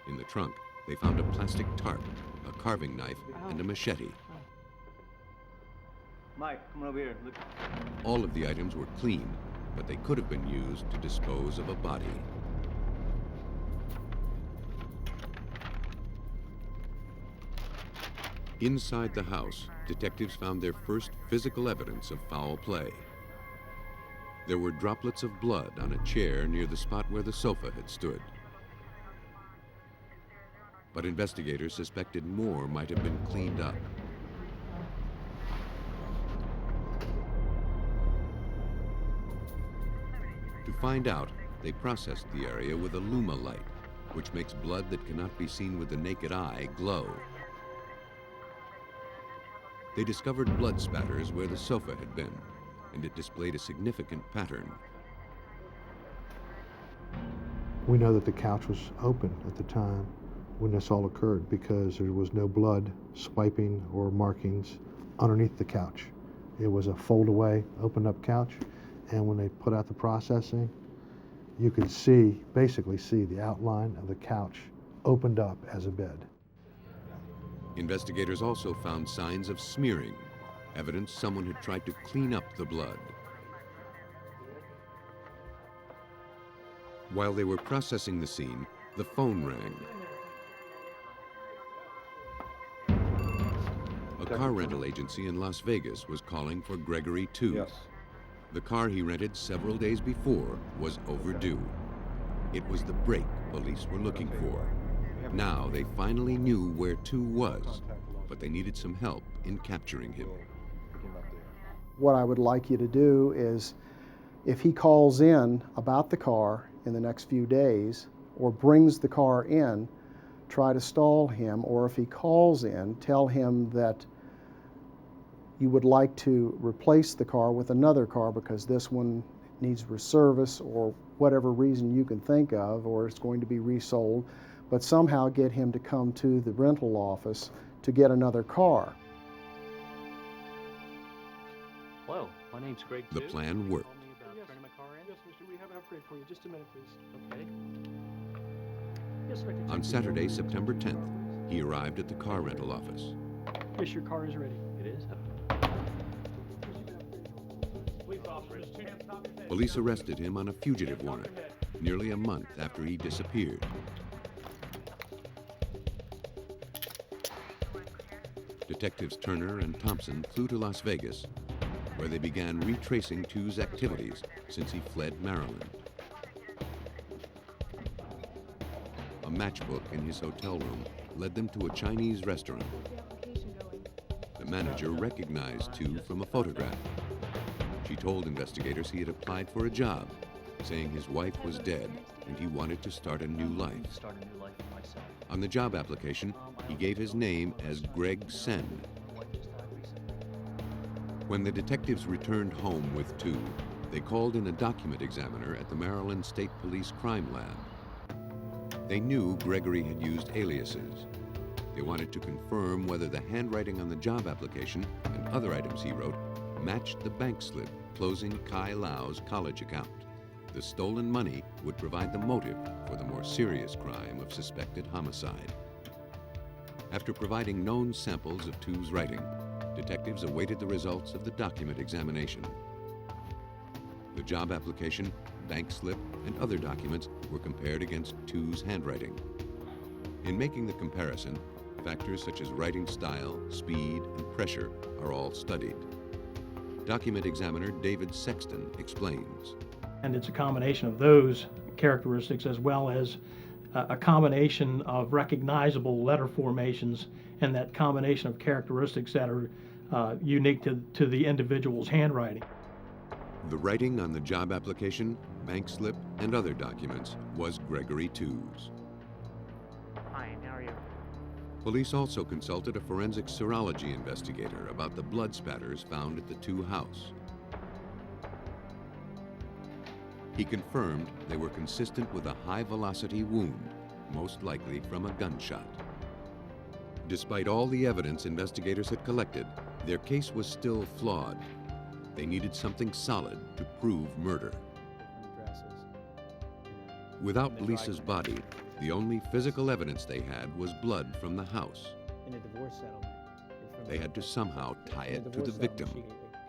In the trunk, they found a plastic tarp, a carving knife, and a machete. Mike, come on over here. Look. All of the items were clean, but they could have been used to dispose of a body. Inside the house, detectives found their first physical evidence of foul play. There were droplets of blood on a chair near the spot where the sofa had stood. But investigators suspected more might have been cleaned up. To find out, they processed the area with a Luma light, which makes blood that cannot be seen with the naked eye glow. They discovered blood spatters where the sofa had been, and it displayed a significant pattern. We know that the couch was open at the time when this all occurred because there was no blood, swiping, or markings underneath the couch. It was a fold-away, opened-up couch, and when they put out the processing, you could basically see the outline of the couch opened up as a bed. Investigators also found signs of smearing, evidence someone had tried to clean up the blood. While they were processing the scene, the phone rang. A car rental agency in Las Vegas was calling for Gregory 2. Yes. The car he rented several days before was overdue. It was the brake police were looking for. Now they finally knew where 2 was, but they needed some help in capturing him. What I would like you to do is, if he calls in about the car in the next few days, or brings the car in, try to stall him, or if he calls in, tell him that you would like to replace the car with another car because this one needs reservice or whatever reason you can think of, or it's going to be resold, but somehow get him to come to the rental office to get another car. Hello, my name's Greg. The plan worked. Yes, mister, we have an upgrade for you. Just a minute, please. Okay. Yes, sir. On Saturday, September 10th, he arrived at the car rental office. Yes, your car is ready. It is? Police arrested him on a fugitive warrant, nearly a month after he disappeared. Detectives Turner and Thompson flew to Las Vegas, where they began retracing 2's activities since he fled Maryland. A matchbook in his hotel room led them to a Chinese restaurant. The manager recognized 2 from a photograph. She told investigators he had applied for a job, saying his wife was dead and he wanted to start a new life. On the job application, he gave his name as Greg Sen. When the detectives returned home with 2, they called in a document examiner at the Maryland State Police Crime Lab. They knew Gregory had used aliases. They wanted to confirm whether the handwriting on the job application and other items he wrote matched the bank slip closing Kai Lau's college account. The stolen money would provide the motive for the more serious crime of suspected homicide. After providing known samples of Tu's writing, detectives awaited the results of the document examination. The job application, bank slip, and other documents were compared against Tu's handwriting. In making the comparison, factors such as writing style, speed, and pressure are all studied. Document examiner David Sexton explains. And it's a combination of those characteristics as well as a combination of recognizable letter formations and that combination of characteristics that are unique to the individual's handwriting. The writing on the job application, bank slip, and other documents was Gregory Tu's. Fine, how are you? Police also consulted a forensic serology investigator about the blood spatters found at the Tu house. He confirmed they were consistent with a high-velocity wound, most likely from a gunshot. Despite all the evidence investigators had collected, their case was still flawed. They needed something solid to prove murder. Without Lisa's body, the only physical evidence they had was blood from the house. In a divorce settlement. They had to somehow tie it to the victim.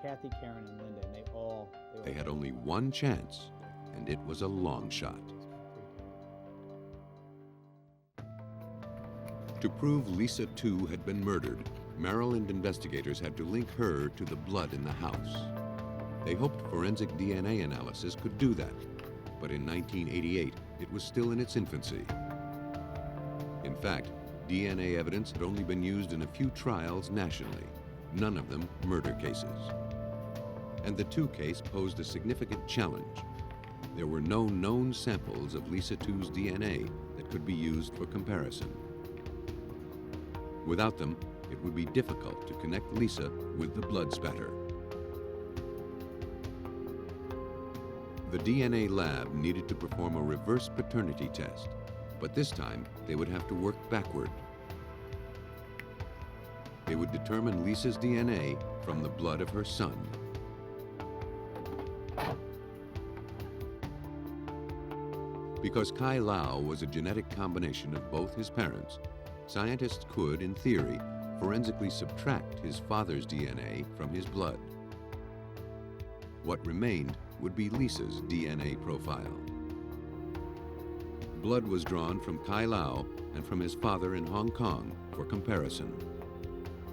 Kathy, Karen, and Linda, and they all They had only one chance, and it was a long shot. To prove Lisa Tu had been murdered, Maryland investigators had to link her to the blood in the house. They hoped forensic DNA analysis could do that, but in 1988, it was still in its infancy. In fact, DNA evidence had only been used in a few trials nationally, none of them murder cases. And the Tu case posed a significant challenge. There were no known samples of Lisa Tu's DNA that could be used for comparison. Without them, it would be difficult to connect Lisa with the blood spatter. The DNA lab needed to perform a reverse paternity test, but this time they would have to work backward. They would determine Lisa's DNA from the blood of her son. Because Kai Lau was a genetic combination of both his parents, scientists could, in theory, forensically subtract his father's DNA from his blood. What remained would be Lisa's DNA profile. Blood was drawn from Kai Lau and from his father in Hong Kong for comparison.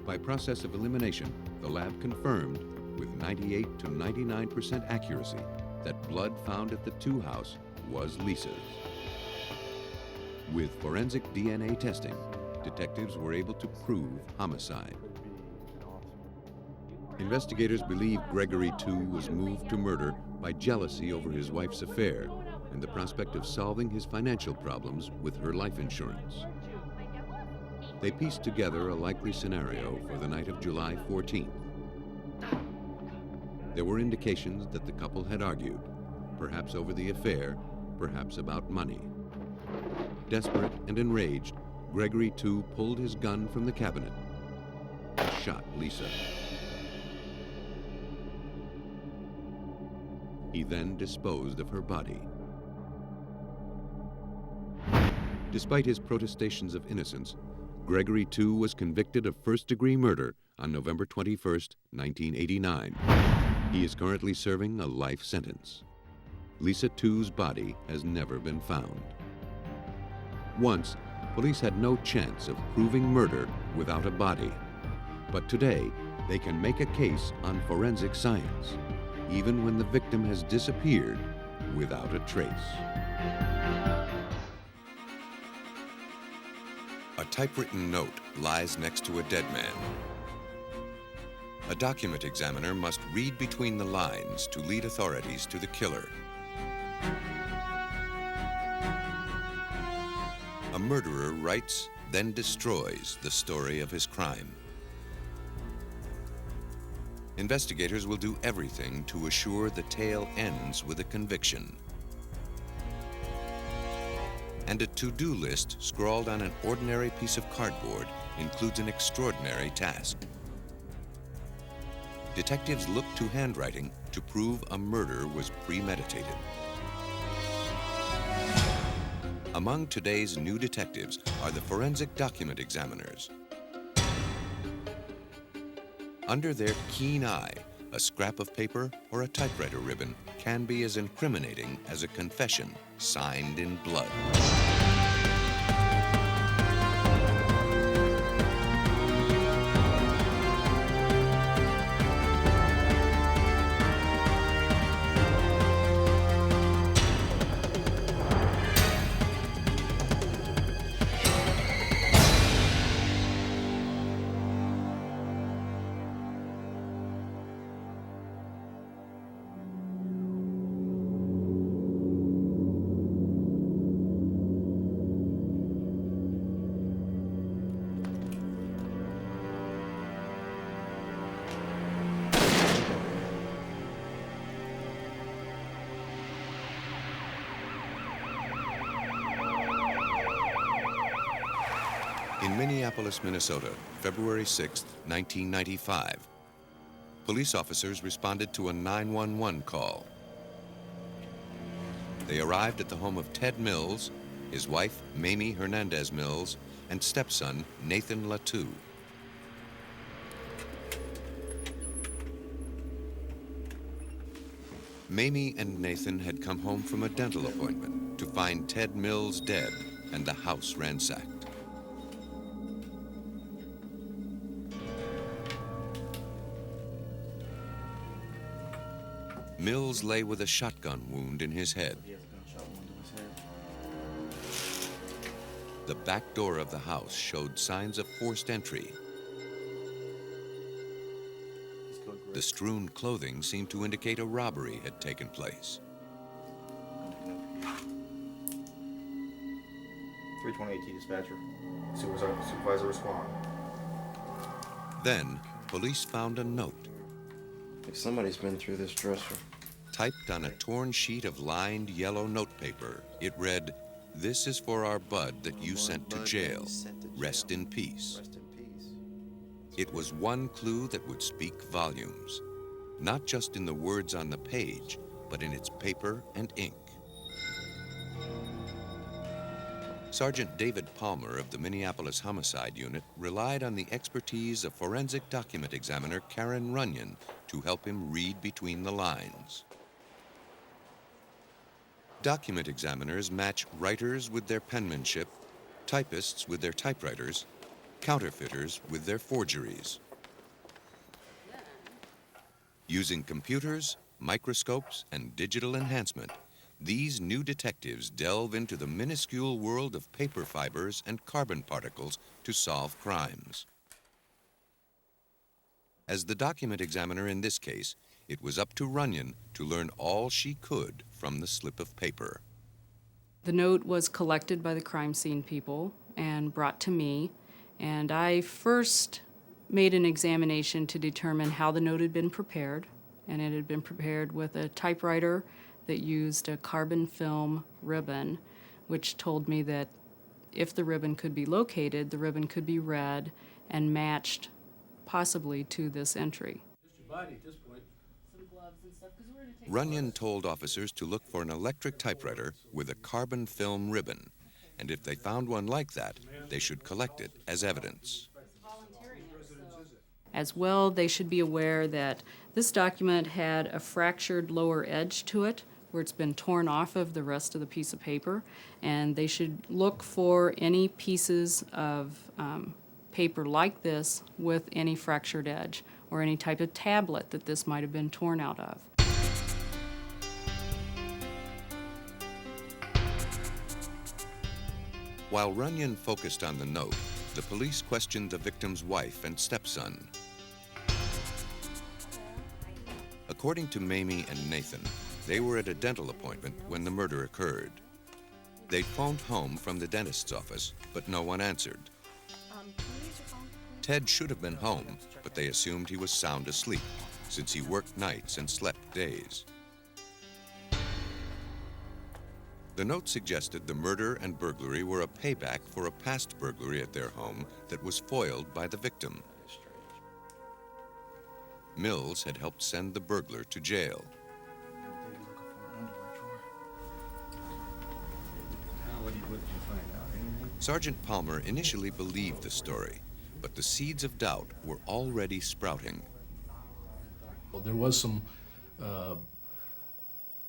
By process of elimination, the lab confirmed with 98 to 99% accuracy that blood found at the Tu house was Lisa's. With forensic DNA testing, detectives were able to prove homicide. Investigators believe Gregory Tu was moved to murder by jealousy over his wife's affair and the prospect of solving his financial problems with her life insurance. They pieced together a likely scenario for the night of July 14th. There were indications that the couple had argued, perhaps over the affair, perhaps about money. Desperate and enraged, Gregory Tu pulled his gun from the cabinet and shot Lisa. He then disposed of her body. Despite his protestations of innocence, Gregory Tu was convicted of first-degree murder on November 21st, 1989. He is currently serving a life sentence. Lisa Tu's body has never been found. Once, police had no chance of proving murder without a body. But today, they can make a case on forensic science, even when the victim has disappeared without a trace. A typewritten note lies next to a dead man. A document examiner must read between the lines to lead authorities to the killer. A murderer writes, then destroys the story of his crime. Investigators will do everything to assure the tale ends with a conviction. And a to-do list scrawled on an ordinary piece of cardboard includes an extraordinary task. Detectives look to handwriting to prove a murder was premeditated. Among today's new detectives are the forensic document examiners. Under their keen eye, a scrap of paper or a typewriter ribbon can be as incriminating as a confession signed in blood. In Minneapolis, Minnesota, February 6, 1995, police officers responded to a 911 call. They arrived at the home of Ted Mills, his wife, Mamie Hernandez Mills, and stepson, Nathan Latu. Mamie and Nathan had come home from a dental appointment to find Ted Mills dead and the house ransacked. Mills lay with a shotgun wound in his head. The back door of the house showed signs of forced entry. The strewn clothing seemed to indicate a robbery had taken place. 328T dispatcher. Supervisor respond. Then, police found a note. Like somebody's been through this dresser. Typed on a torn sheet of lined yellow notepaper, it read, "This is for our bud that you sent to jail. Rest in peace." It was one clue that would speak volumes, not just in the words on the page, but in its paper and ink. Sergeant David Palmer of the Minneapolis Homicide Unit relied on the expertise of forensic document examiner Karen Runyon to help him read between the lines. Document examiners match writers with their penmanship, typists with their typewriters, counterfeiters with their forgeries. Using computers, microscopes, and digital enhancement, these new detectives delve into the minuscule world of paper fibers and carbon particles to solve crimes. As the document examiner in this case, it was up to Runyon to learn all she could from the slip of paper. The note was collected by the crime scene people and brought to me, and I first made an examination to determine how the note had been prepared, and it had been prepared with a typewriter that used a carbon film ribbon, which told me that if the ribbon could be located, the ribbon could be read and matched possibly to this entry. Runyon told officers to look for an electric typewriter with a carbon film ribbon, and if they found one like that, they should collect it as evidence. As well, they should be aware that this document had a fractured lower edge to it, where it's been torn off of the rest of the piece of paper, and they should look for any pieces of paper like this with any fractured edge, or any type of tablet that this might have been torn out of. While Runyon focused on the note, the police questioned the victim's wife and stepson. According to Mamie and Nathan, they were at a dental appointment when the murder occurred. They'd phoned home from the dentist's office, but no one answered. Ted should have been home, but they assumed he was sound asleep, since he worked nights and slept days. The note suggested the murder and burglary were a payback for a past burglary at their home that was foiled by the victim. Mills had helped send the burglar to jail. Sergeant Palmer initially believed the story, but the seeds of doubt were already sprouting. Well, there was some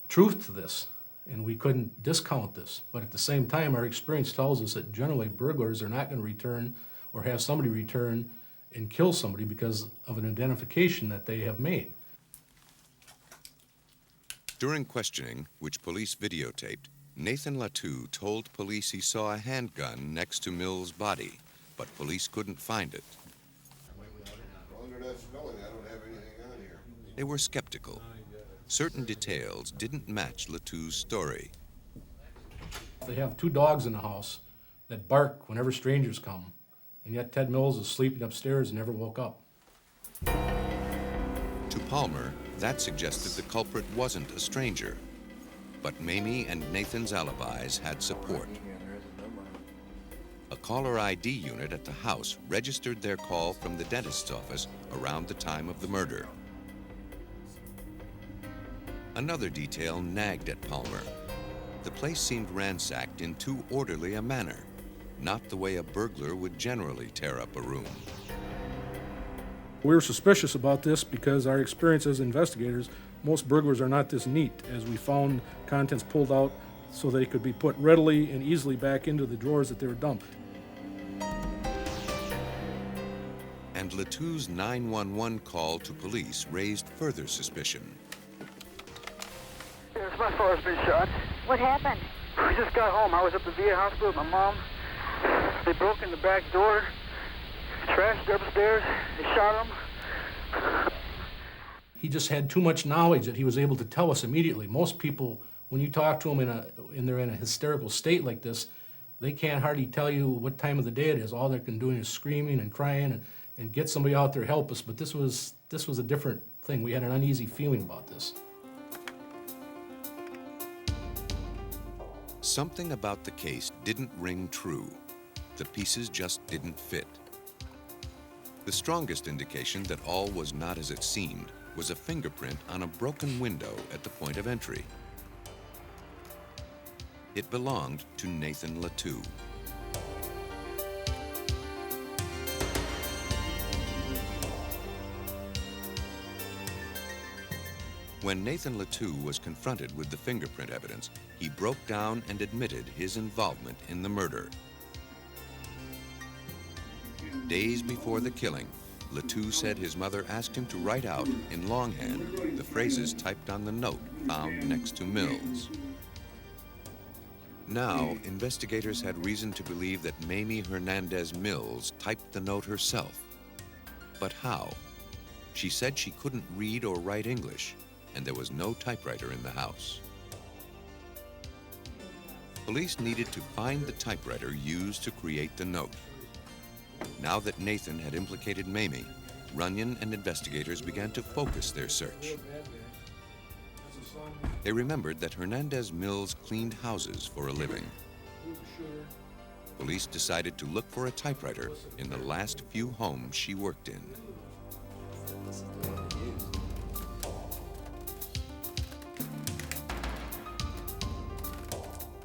truth to this, and we couldn't discount this. But at the same time, our experience tells us that generally burglars are not going to return or have somebody return and kill somebody because of an identification that they have made. During questioning, which police videotaped, Nathan Latu told police he saw a handgun next to Mills' body, but police couldn't find it. They were skeptical. Certain details didn't match Latu's story. They have 2 dogs in the house that bark whenever strangers come, and yet Ted Mills is sleeping upstairs and never woke up. To Palmer, that suggested the culprit wasn't a stranger. But Mamie and Nathan's alibis had support. A caller ID unit at the house registered their call from the dentist's office around the time of the murder. Another detail nagged at Palmer. The place seemed ransacked in too orderly a manner, not the way a burglar would generally tear up a room. We were suspicious about this because our experience as investigators, most burglars are not this neat, as we found contents pulled out so they could be put readily and easily back into the drawers that they were dumped. And Latu's 911 call to police raised further suspicion. Yes, my father's been shot. What happened? I just got home. I was at the VA hospital with my mom. They broke in the back door, trashed upstairs, they shot him. He just had too much knowledge that he was able to tell us immediately. Most people, when you talk to them and they're in a hysterical state like this, they can't hardly tell you what time of the day it is. All they're doing is screaming and crying and get somebody out there, help us. But this was a different thing. We had an uneasy feeling about this. Something about the case didn't ring true. The pieces just didn't fit. The strongest indication that all was not as it seemed was a fingerprint on a broken window at the point of entry. It belonged to Nathan Latu. When Nathan Latu was confronted with the fingerprint evidence, he broke down and admitted his involvement in the murder. Days before the killing, Latu said his mother asked him to write out in longhand the phrases typed on the note found next to Mills. Now, investigators had reason to believe that Mamie Hernandez Mills typed the note herself. But how? She said she couldn't read or write English, and there was no typewriter in the house. Police needed to find the typewriter used to create the note. Now that Nathan had implicated Mamie, Runyon and investigators began to focus their search. They remembered that Hernandez Mills cleaned houses for a living. Police decided to look for a typewriter in the last few homes she worked in.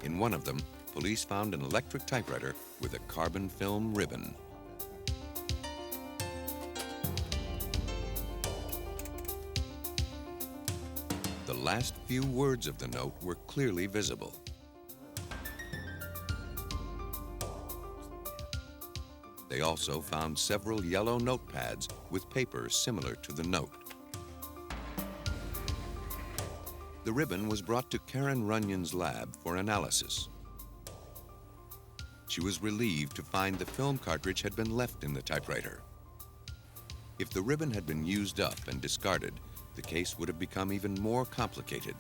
In one of them, police found an electric typewriter with a carbon film ribbon. The last few words of the note were clearly visible. They also found several yellow notepads with paper similar to the note. The ribbon was brought to Karen Runyon's lab for analysis. She was relieved to find the film cartridge had been left in the typewriter. If the ribbon had been used up and discarded, the case would have become even more complicated.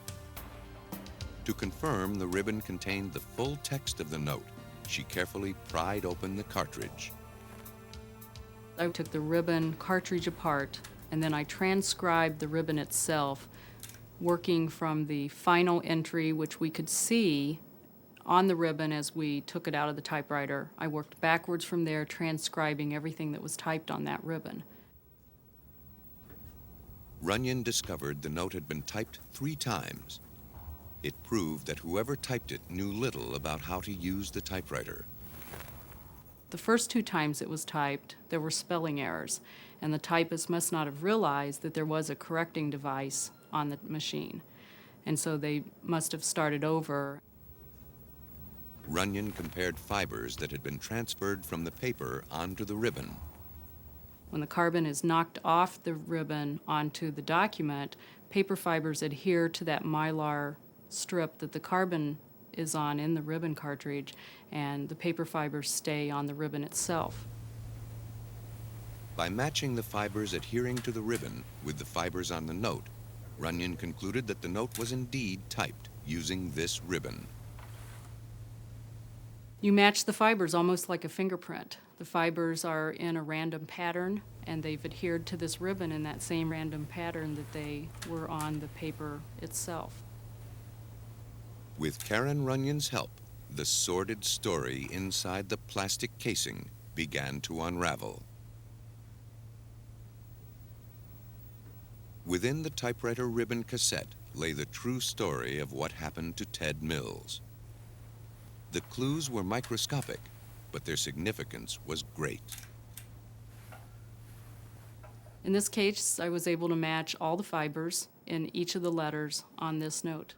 To confirm the ribbon contained the full text of the note, she carefully pried open the cartridge. I took the ribbon cartridge apart, and then I transcribed the ribbon itself, working from the final entry, which we could see on the ribbon as we took it out of the typewriter. I worked backwards from there, transcribing everything that was typed on that ribbon. Runyon discovered the note had been typed 3 times. It proved that whoever typed it knew little about how to use the typewriter. The first 2 times it was typed, there were spelling errors, and the typist must not have realized that there was a correcting device on the machine. And so they must have started over. Runyon compared fibers that had been transferred from the paper onto the ribbon. When the carbon is knocked off the ribbon onto the document, paper fibers adhere to that mylar strip that the carbon is on in the ribbon cartridge, and the paper fibers stay on the ribbon itself. By matching the fibers adhering to the ribbon with the fibers on the note, Runyon concluded that the note was indeed typed using this ribbon. You match the fibers almost like a fingerprint. The fibers are in a random pattern, and they've adhered to this ribbon in that same random pattern that they were on the paper itself. With Karen Runyon's help, the sordid story inside the plastic casing began to unravel. Within the typewriter ribbon cassette lay the true story of what happened to Ted Mills. The clues were microscopic, but their significance was great. In this case, I was able to match all the fibers in each of the letters on this note.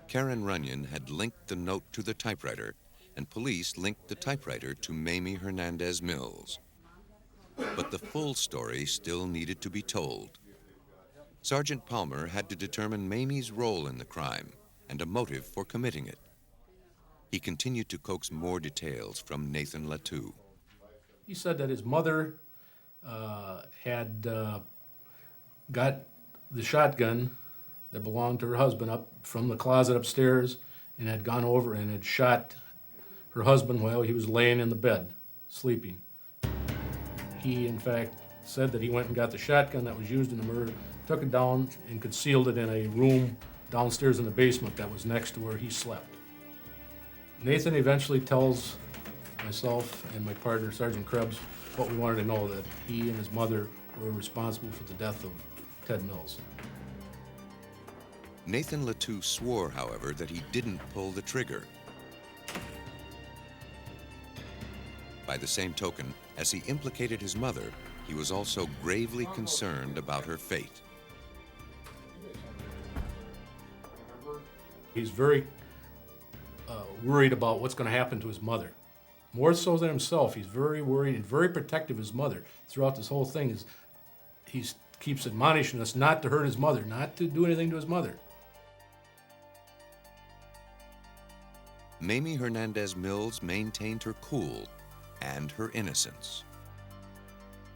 Karen Runyon had linked the note to the typewriter, and police linked the typewriter to Mamie Hernandez Mills. But the full story still needed to be told. Sergeant Palmer had to determine Mamie's role in the crime and a motive for committing it. He continued to coax more details from Nathan Latou. He said that his mother had got the shotgun that belonged to her husband up from the closet upstairs and had gone over and had shot her husband while he was laying in the bed, sleeping. He, in fact, said that he went and got the shotgun that was used in the murder, took it down and concealed it in a room downstairs in the basement that was next to where he slept. Nathan eventually tells myself and my partner, Sergeant Krebs, what we wanted to know, that he and his mother were responsible for the death of Ted Mills. Nathan Latou swore, however, that he didn't pull the trigger. By the same token, as he implicated his mother, he was also gravely concerned about her fate. He's very worried about what's going to happen to his mother. More so than himself, he's very worried and very protective of his mother throughout this whole thing. He keeps admonishing us not to hurt his mother, not to do anything to his mother. Mamie Hernandez Mills maintained her cool and her innocence.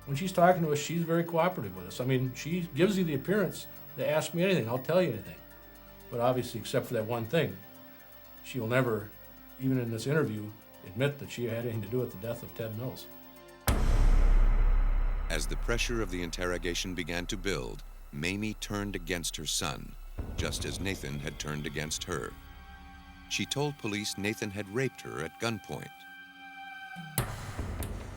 When she's talking to us, she's very cooperative with us. I mean, she gives you the appearance to ask me anything, I'll tell you anything. But obviously, except for that one thing, she will never, even in this interview, admit that she had anything to do with the death of Ted Mills. As the pressure of the interrogation began to build, Mamie turned against her son, just as Nathan had turned against her. She told police Nathan had raped her at gunpoint.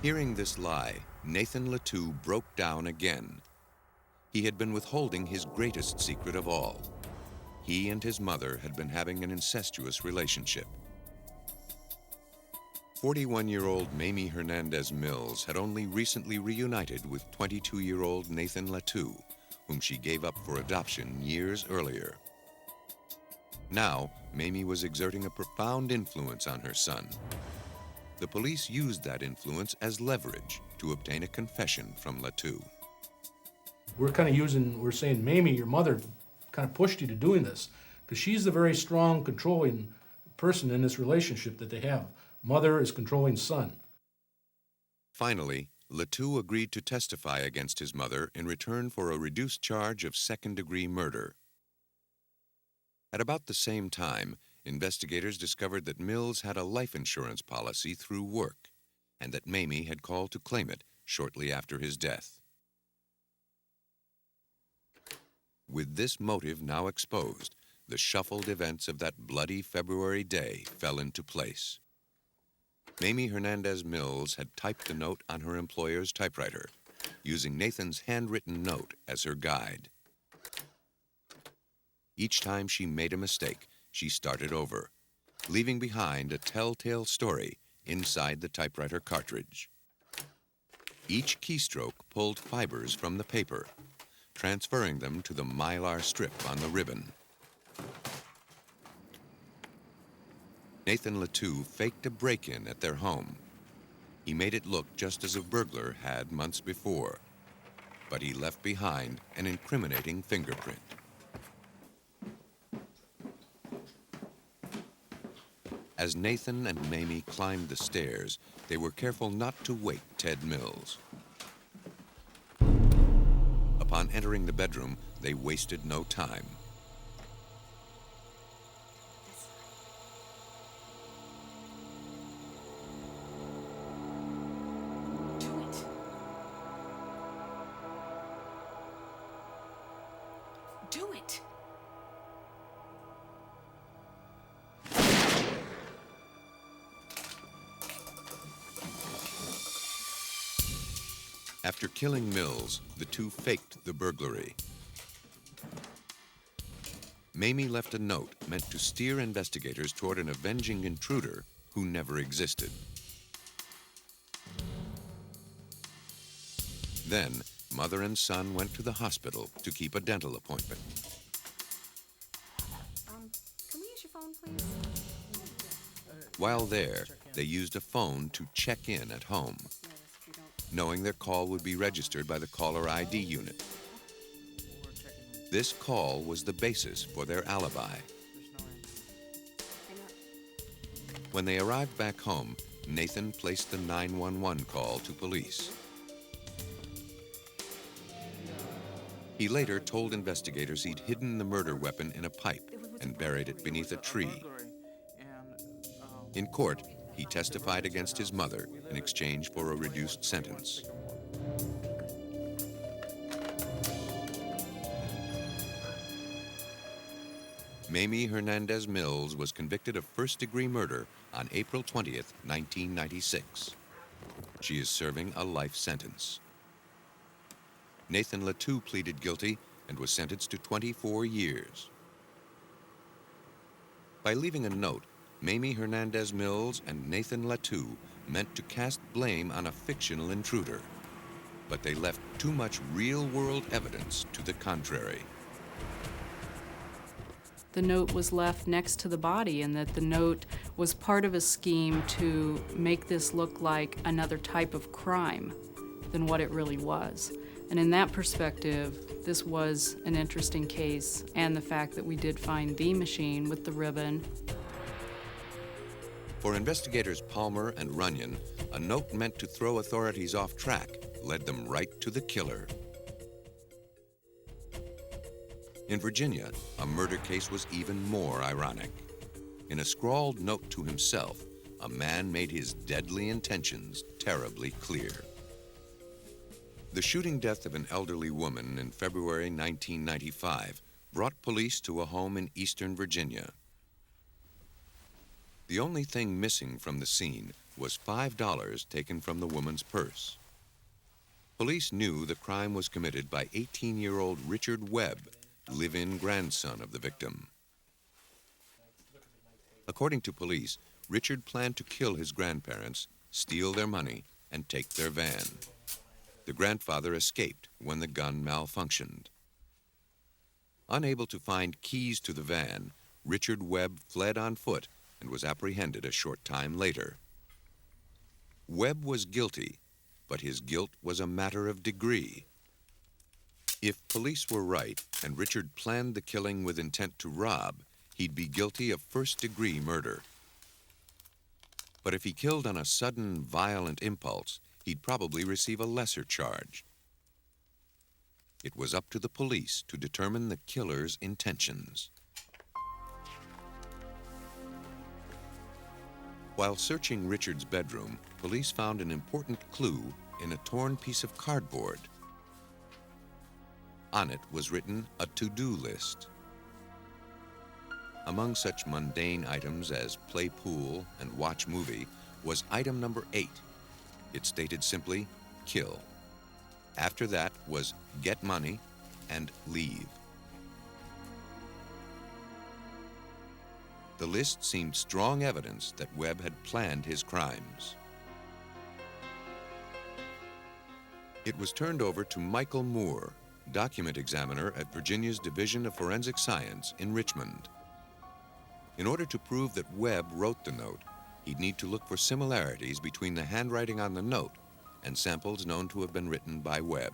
Hearing this lie, Nathan Latou broke down again. He had been withholding his greatest secret of all. He and his mother had been having an incestuous relationship. 41-year-old Mamie Hernandez Mills had only recently reunited with 22-year-old Nathan Latou, whom she gave up for adoption years earlier. Now, Mamie was exerting a profound influence on her son. The police used that influence as leverage to obtain a confession from Latou. We're saying, Mamie, your mother kind of pushed you to doing this, because she's the very strong, controlling person in this relationship that they have. Mother is controlling son. Finally, Latou agreed to testify against his mother in return for a reduced charge of second-degree murder. At about the same time, investigators discovered that Mills had a life insurance policy through work, and that Mamie had called to claim it shortly after his death. With this motive now exposed, the shuffled events of that bloody February day fell into place. Mamie Hernandez Mills had typed the note on her employer's typewriter, using Nathan's handwritten note as her guide. Each time she made a mistake, she started over, leaving behind a telltale story inside the typewriter cartridge. Each keystroke pulled fibers from the paper, transferring them to the mylar strip on the ribbon. Nathan Latou faked a break-in at their home. He made it look just as a burglar had months before, but he left behind an incriminating fingerprint. As Nathan and Mamie climbed the stairs, they were careful not to wake Ted Mills. Upon entering the bedroom, they wasted no time. Do it. Do it. After killing Mills, the two faked the burglary. Mamie left a note meant to steer investigators toward an avenging intruder who never existed. Then, mother and son went to the hospital to keep a dental appointment. Can we use your phone, please? While there, they used a phone to check in at home, knowing their call would be registered by the caller ID unit. This call was the basis for their alibi. When they arrived back home, Nathan placed the 911 call to police. He later told investigators he'd hidden the murder weapon in a pipe and buried it beneath a tree. In court, he testified against his mother in exchange for a reduced sentence. Mamie Hernandez Mills was convicted of first-degree murder on April 20th, 1996. She is serving a life sentence. Nathan Latou pleaded guilty and was sentenced to 24 years. By leaving a note, Mamie Hernandez Mills and Nathan Latou meant to cast blame on a fictional intruder, but they left too much real-world evidence to the contrary. The note was left next to the body, and that the note was part of a scheme to make this look like another type of crime than what it really was. And in that perspective, this was an interesting case, and the fact that we did find the machine with the ribbon. For investigators Palmer and Runyon, a note meant to throw authorities off track led them right to the killer. In Virginia, a murder case was even more ironic. In a scrawled note to himself, a man made his deadly intentions terribly clear. The shooting death of an elderly woman in February 1995 brought police to a home in eastern Virginia. The only thing missing from the scene was $5 taken from the woman's purse. Police knew the crime was committed by 18-year-old Richard Webb, live-in grandson of the victim. According to police, Richard planned to kill his grandparents, steal their money, and take their van. The grandfather escaped when the gun malfunctioned. Unable to find keys to the van, Richard Webb fled on foot and was apprehended a short time later. Webb was guilty, but his guilt was a matter of degree. If police were right and Richard planned the killing with intent to rob, he'd be guilty of first-degree murder. But if he killed on a sudden, violent impulse, he'd probably receive a lesser charge. It was up to the police to determine the killer's intentions. While searching Richard's bedroom, police found an important clue in a torn piece of cardboard. On it was written a to-do list. Among such mundane items as play pool and watch movie was item number 8. It stated simply, kill. After that was get money and leave. The list seemed strong evidence that Webb had planned his crimes. It was turned over to Michael Moore, document examiner at Virginia's Division of Forensic Science in Richmond. In order to prove that Webb wrote the note, he'd need to look for similarities between the handwriting on the note and samples known to have been written by Webb.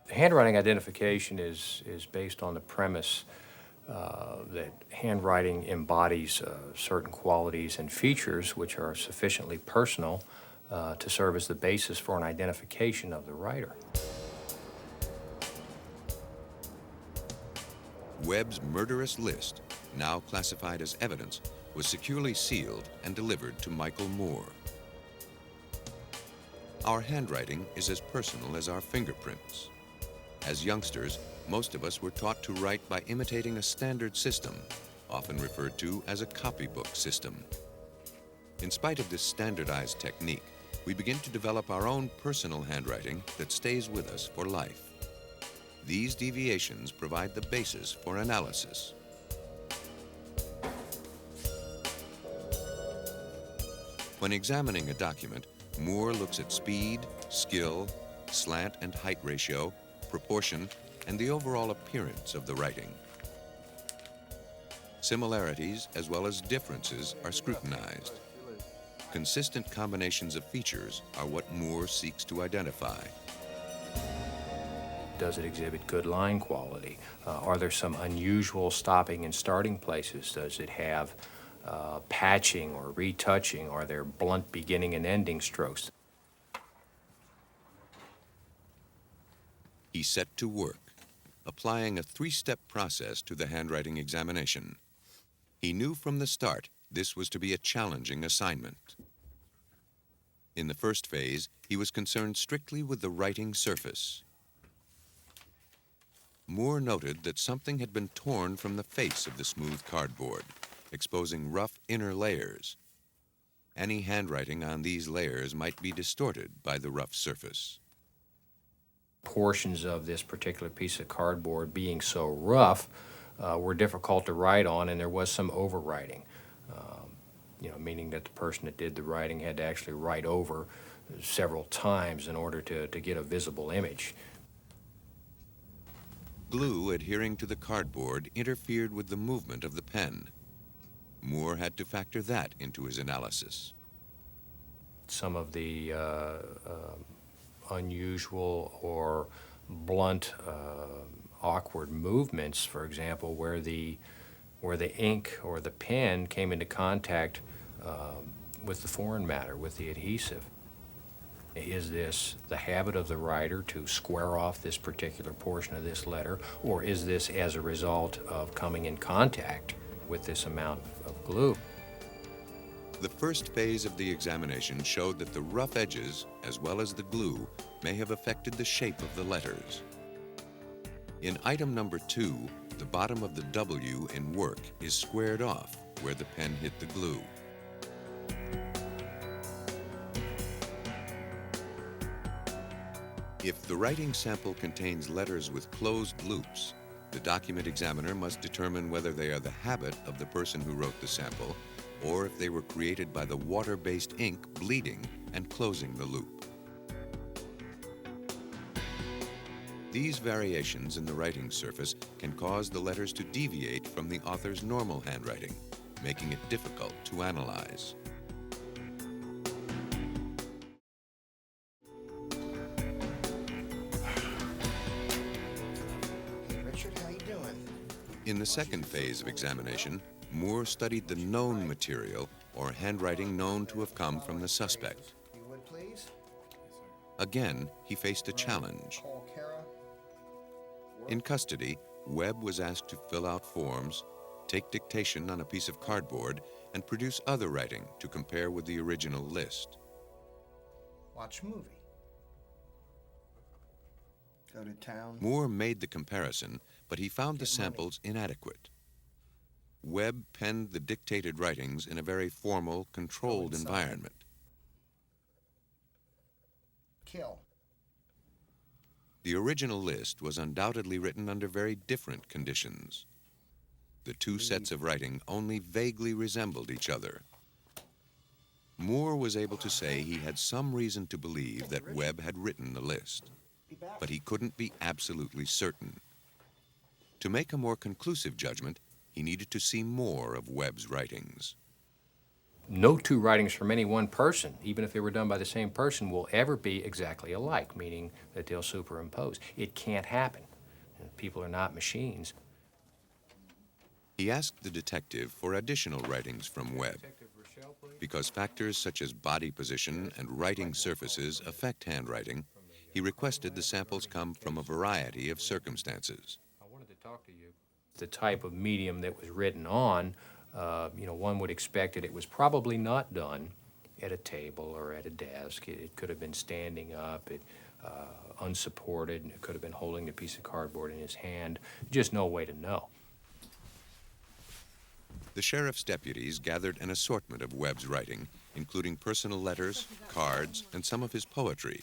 Handwriting identification is based on the premise that handwriting embodies certain qualities and features which are sufficiently personal to serve as the basis for an identification of the writer. Webb's murderous list, now classified as evidence, was securely sealed and delivered to Michael Moore. Our handwriting is as personal as our fingerprints. As youngsters, most of us were taught to write by imitating a standard system, often referred to as a copybook system. In spite of this standardized technique, we begin to develop our own personal handwriting that stays with us for life. These deviations provide the basis for analysis. When examining a document, Moore looks at speed, skill, slant and height ratio, proportion, and the overall appearance of the writing. Similarities as well as differences are scrutinized. Consistent combinations of features are what Moore seeks to identify. Does it exhibit good line quality? Are there some unusual stopping and starting places? Does it have patching or retouching? Are there blunt beginning and ending strokes? He set to work, applying a 3-step process to the handwriting examination. He knew from the start this was to be a challenging assignment. In the first phase, he was concerned strictly with the writing surface. Moore noted that something had been torn from the face of the smooth cardboard, exposing rough inner layers. Any handwriting on these layers might be distorted by the rough surface. Portions of this particular piece of cardboard being so rough were difficult to write on, and there was some overwriting. Meaning that the person that did the writing had to actually write over several times in order to get a visible image. Glue adhering to the cardboard interfered with the movement of the pen. Moore had to factor that into his analysis. Some of the unusual or blunt, awkward movements, for example, where the ink or the pen came into contact with the foreign matter, with the adhesive. Is this the habit of the writer to square off this particular portion of this letter, or is this as a result of coming in contact with this amount of glue? The first phase of the examination showed that the rough edges, as well as the glue, may have affected the shape of the letters. In item number 2, the bottom of the W in work is squared off where the pen hit the glue. If the writing sample contains letters with closed loops, the document examiner must determine whether they are the habit of the person who wrote the sample, or if they were created by the water-based ink bleeding and closing the loop. These variations in the writing surface can cause the letters to deviate from the author's normal handwriting, making it difficult to analyze. Richard, how you doing? In the second phase of examination, Moore studied the known material or handwriting known to have come from the suspect. You would please? Again, he faced a challenge. In custody, Webb was asked to fill out forms, take dictation on a piece of cardboard, and produce other writing to compare with the original list. Watch movie. Go to town. Moore made the comparison, but he found the samples inadequate. Webb penned the dictated writings in a very formal, controlled environment. Kill. The original list was undoubtedly written under very different conditions. The two sets of writing only vaguely resembled each other. Moore was able to say he had some reason to believe that Webb had written the list, but he couldn't be absolutely certain. To make a more conclusive judgment, he needed to see more of Webb's writings. No two writings from any one person, even if they were done by the same person, will ever be exactly alike, meaning that they'll superimpose. It can't happen. People are not machines. He asked the detective for additional writings from Webb. Because factors such as body position and writing surfaces affect handwriting, he requested the samples come from a variety of circumstances. I wanted to talk to you. The type of medium that was written on, one would expect that it was probably not done at a table or at a desk. It could have been standing up, unsupported, and it could have been holding a piece of cardboard in his hand. Just no way to know. The sheriff's deputies gathered an assortment of Webb's writing, including personal letters, cards, and some of his poetry.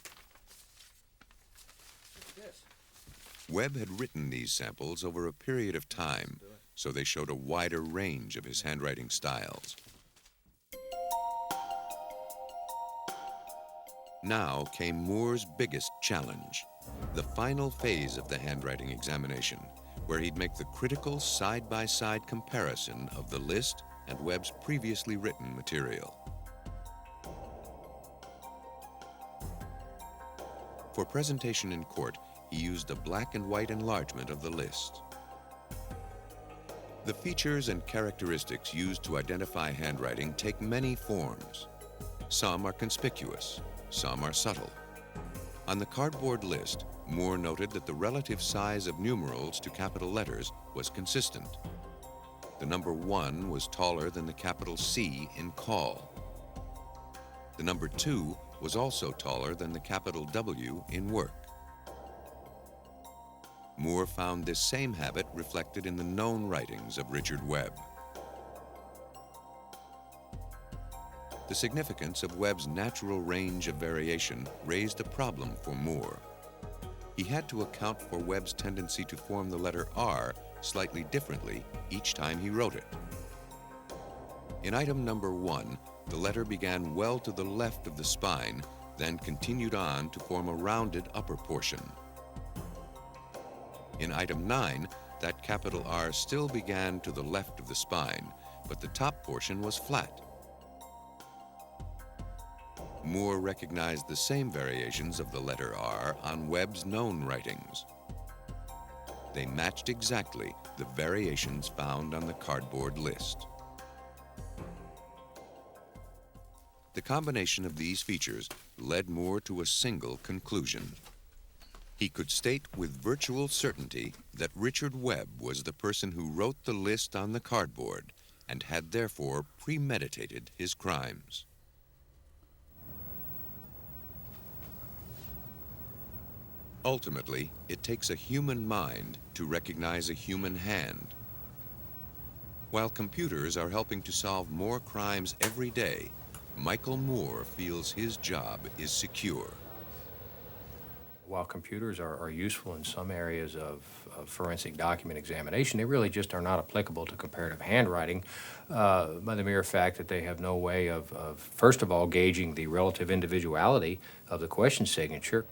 Webb had written these samples over a period of time, so they showed a wider range of his handwriting styles. Now came Moore's biggest challenge, the final phase of the handwriting examination, where he'd make the critical side-by-side comparison of the list and Webb's previously written material. For presentation in court, he used a black and white enlargement of the list. The features and characteristics used to identify handwriting take many forms. Some are conspicuous, some are subtle. On the cardboard list, Moore noted that the relative size of numerals to capital letters was consistent. The number 1 was taller than the capital C in call. The number 2 was also taller than the capital W in work. Moore found this same habit reflected in the known writings of Richard Webb. The significance of Webb's natural range of variation raised a problem for Moore. He had to account for Webb's tendency to form the letter R slightly differently each time he wrote it. In item number 1, the letter began well to the left of the spine, then continued on to form a rounded upper portion. In item 9, that capital R still began to the left of the spine, but the top portion was flat. Moore recognized the same variations of the letter R on Webb's known writings. They matched exactly the variations found on the cardboard list. The combination of these features led Moore to a single conclusion. He could state with virtual certainty that Richard Webb was the person who wrote the list on the cardboard and had therefore premeditated his crimes. Ultimately, it takes a human mind to recognize a human hand. While computers are helping to solve more crimes every day, Michael Moore feels his job is secure. While computers are useful in some areas of forensic document examination, they really just are not applicable to comparative handwriting by the mere fact that they have no way of first of all, gauging the relative individuality of the question signature.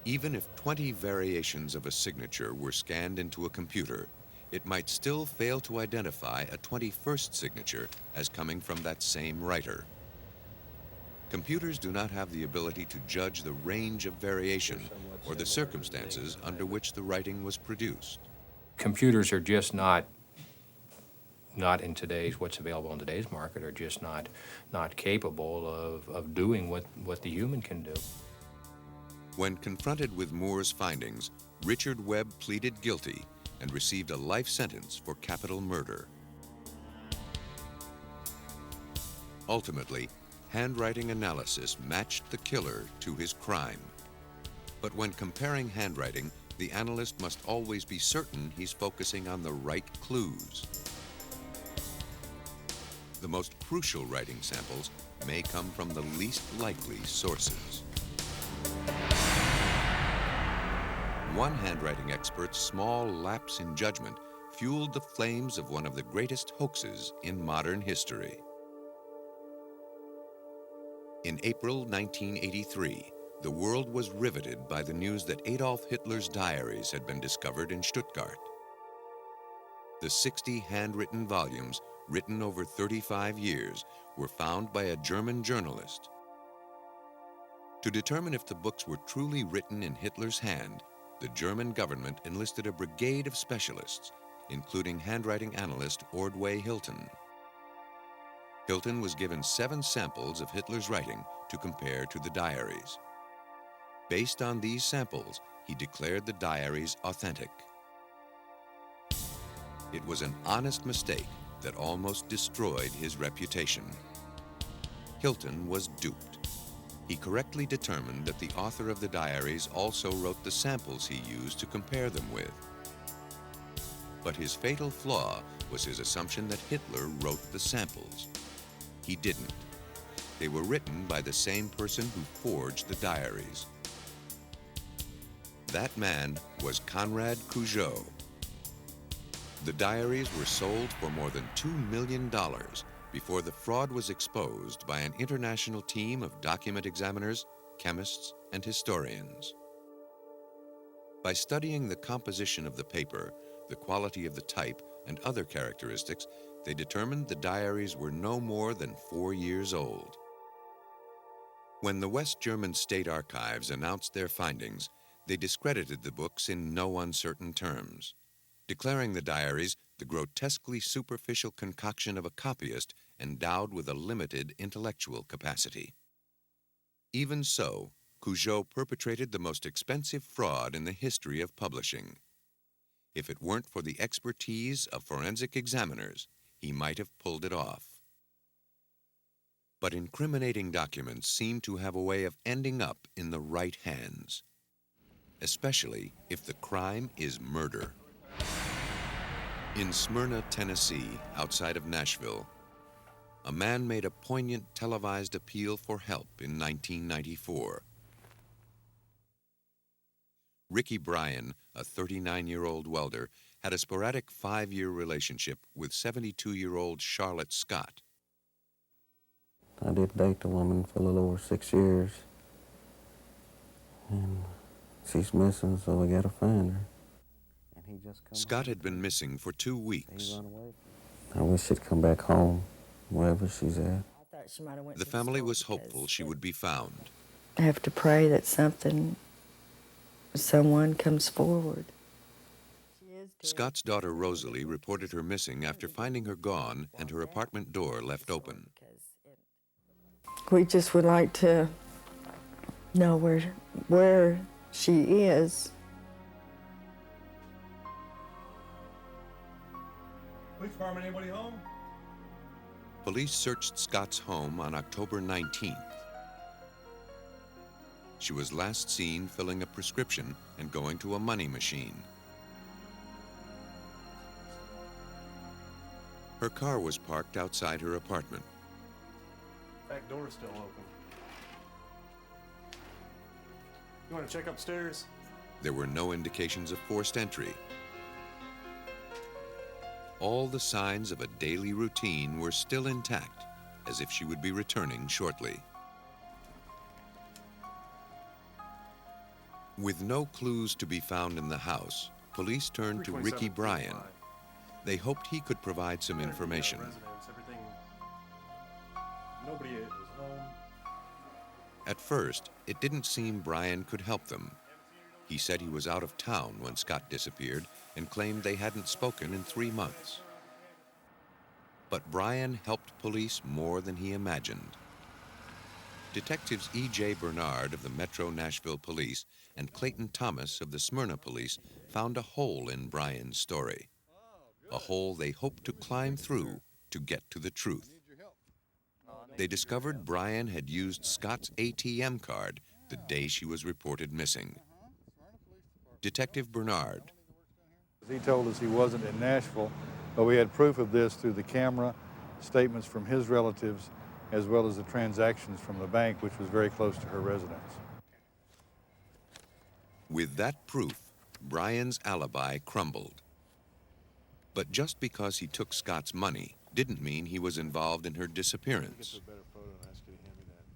Even if 20 variations of a signature were scanned into a computer, it might still fail to identify a 21st signature as coming from that same writer. Computers do not have the ability to judge the range of variation or the circumstances under which the writing was produced. Computers are just not in today's, what's available in today's market, are just not capable of doing what the human can do. When confronted with Moore's findings, Richard Webb pleaded guilty and received a life sentence for capital murder. Ultimately, handwriting analysis matched the killer to his crime. But when comparing handwriting, the analyst must always be certain he's focusing on the right clues. The most crucial writing samples may come from the least likely sources. One handwriting expert's small lapse in judgment fueled the flames of one of the greatest hoaxes in modern history. In April 1983, the world was riveted by the news that Adolf Hitler's diaries had been discovered in Stuttgart. The 60 handwritten volumes, written over 35 years, were found by a German journalist. To determine if the books were truly written in Hitler's hand, the German government enlisted a brigade of specialists, including handwriting analyst Ordway Hilton. Hilton was given 7 samples of Hitler's writing to compare to the diaries. Based on these samples, he declared the diaries authentic. It was an honest mistake that almost destroyed his reputation. Hilton was duped. He correctly determined that the author of the diaries also wrote the samples he used to compare them with. But his fatal flaw was his assumption that Hitler wrote the samples. He didn't. They were written by the same person who forged the diaries. That man was Conrad Cujo. The diaries were sold for more than $2 million before the fraud was exposed by an international team of document examiners, chemists, and historians. By studying the composition of the paper, the quality of the type, and other characteristics, they determined the diaries were no more than 4 years old. When the West German State Archives announced their findings, they discredited the books in no uncertain terms, declaring the diaries the grotesquely superficial concoction of a copyist endowed with a limited intellectual capacity. Even so, Cujo perpetrated the most expensive fraud in the history of publishing. If it weren't for the expertise of forensic examiners, he might have pulled it off. But incriminating documents seem to have a way of ending up in the right hands, especially if the crime is murder. In Smyrna, Tennessee, outside of Nashville, a man made a poignant televised appeal for help in 1994. Ricky Bryan, a 39-year-old welder, had a sporadic 5-year relationship with 72-year-old Charlotte Scott. I did date the woman for a little over 6 years, and she's missing, so we gotta find her. Scott had been missing for 2 weeks. I wish she'd come back home, wherever she's at. The family was hopeful she would be found. I have to pray that someone comes forward. Scott's daughter Rosalie reported her missing after finding her gone and her apartment door left open. We just would like to know where she is. Police department, anybody home? Police searched Scott's home on October 19th. She was last seen filling a prescription and going to a money machine. Her car was parked outside her apartment. Back door's still open. You want to check upstairs? There were no indications of forced entry. All the signs of a daily routine were still intact, as if she would be returning shortly. With no clues to be found in the house, police turned to Ricky Bryan. They hoped he could provide some information. Nobody is home. At first, it didn't seem Bryan could help them. He said he was out of town when Scott disappeared and claimed they hadn't spoken in 3 months. But Bryan helped police more than he imagined. Detectives E.J. Bernard of the Metro Nashville Police and Clayton Thomas of the Smyrna Police found a hole in Bryan's story, a hole they hoped to climb through to get to the truth. They discovered Bryan had used Scott's ATM card the day she was reported missing. Detective Bernard. He told us he wasn't in Nashville, but we had proof of this through the camera, statements from his relatives, as well as the transactions from the bank, which was very close to her residence. With that proof, Brian's alibi crumbled. But just because he took Scott's money didn't mean he was involved in her disappearance.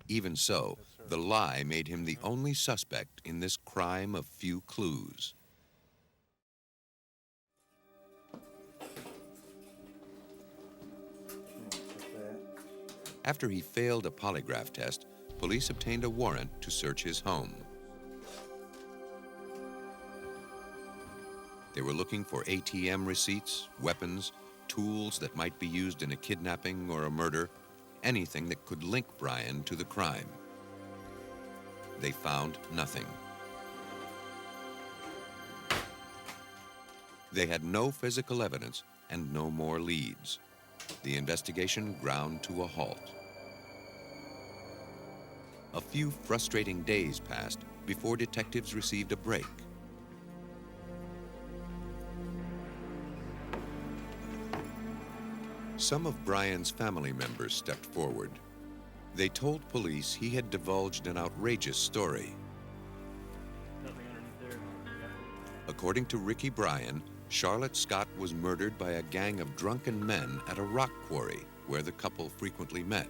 Even so, the lie made him the only suspect in this crime of few clues. After he failed a polygraph test, police obtained a warrant to search his home. They were looking for ATM receipts, weapons, tools that might be used in a kidnapping or a murder, anything that could link Brian to the crime. They found nothing. They had no physical evidence and no more leads. The investigation ground to a halt. A few frustrating days passed before detectives received a break. Some of Brian's family members stepped forward. They told police he had divulged an outrageous story. According to Ricky Bryan, Charlotte Scott was murdered by a gang of drunken men at a rock quarry where the couple frequently met.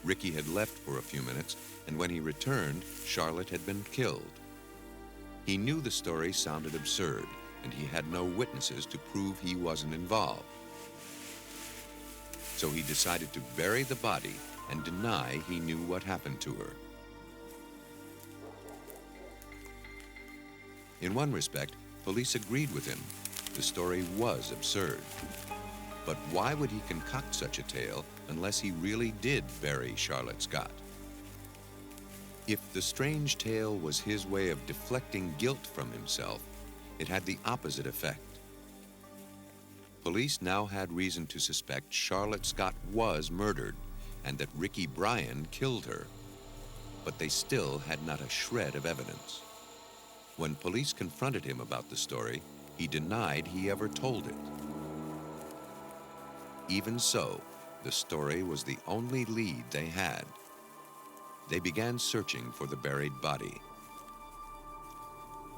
Ricky had left for a few minutes, and when he returned, Charlotte had been killed. He knew the story sounded absurd, and he had no witnesses to prove he wasn't involved. So he decided to bury the body and deny he knew what happened to her. In one respect, police agreed with him. The story was absurd. But why would he concoct such a tale unless he really did bury Charlotte Scott? If the strange tale was his way of deflecting guilt from himself, it had the opposite effect. Police now had reason to suspect Charlotte Scott was murdered and that Ricky Bryan killed her. But they still had not a shred of evidence. When police confronted him about the story, he denied he ever told it. Even so, the story was the only lead they had. They began searching for the buried body.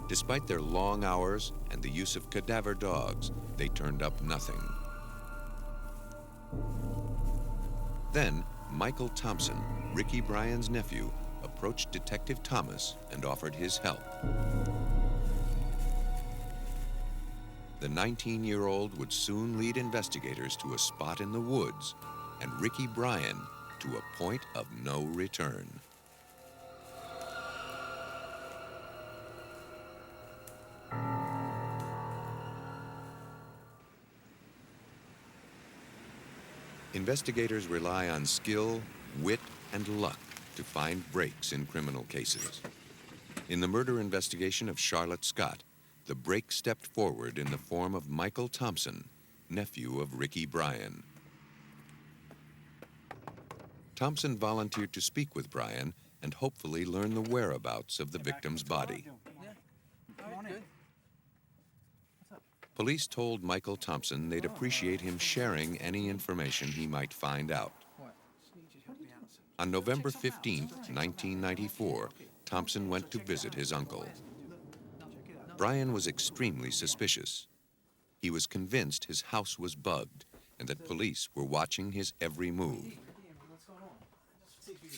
Despite their long hours and the use of cadaver dogs, they turned up nothing. Then, Michael Thompson, Ricky Bryan's nephew, approached Detective Thomas and offered his help. The 19-year-old would soon lead investigators to a spot in the woods and Ricky Bryan to a point of no return. Investigators rely on skill, wit, and luck to find breaks in criminal cases. In the murder investigation of Charlotte Scott, the break stepped forward in the form of Michael Thompson, nephew of Ricky Bryan. Thompson volunteered to speak with Bryan and hopefully learn the whereabouts of the victim's body. Police told Michael Thompson they'd appreciate him sharing any information he might find out. On November 15, 1994, Thompson went to visit his uncle. Bryan was extremely suspicious. He was convinced his house was bugged and that police were watching his every move.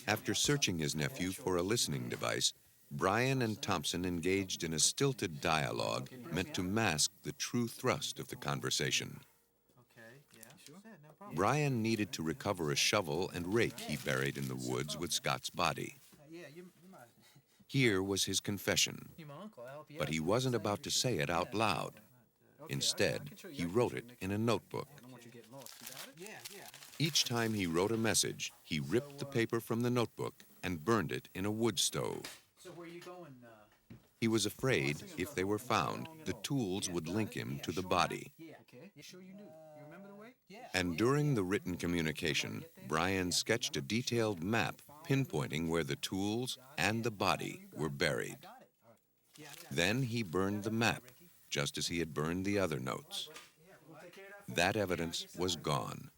After searching his nephew for a listening device, Bryan and Thompson engaged in a stilted dialogue meant to mask the true thrust of the conversation. Bryan needed to recover a shovel and rake he buried in the woods with Scott's body. Here was his confession, but he wasn't about to say it out loud. Instead, he wrote it in a notebook. Each time he wrote a message, he ripped the paper from the notebook and burned it in a wood stove. He was afraid if they were found, the tools would link him to the body. And during the written communication, Bryan sketched a detailed map pinpointing where the tools and the body were buried. Then he burned the map, just as he had burned the other notes. That evidence was gone.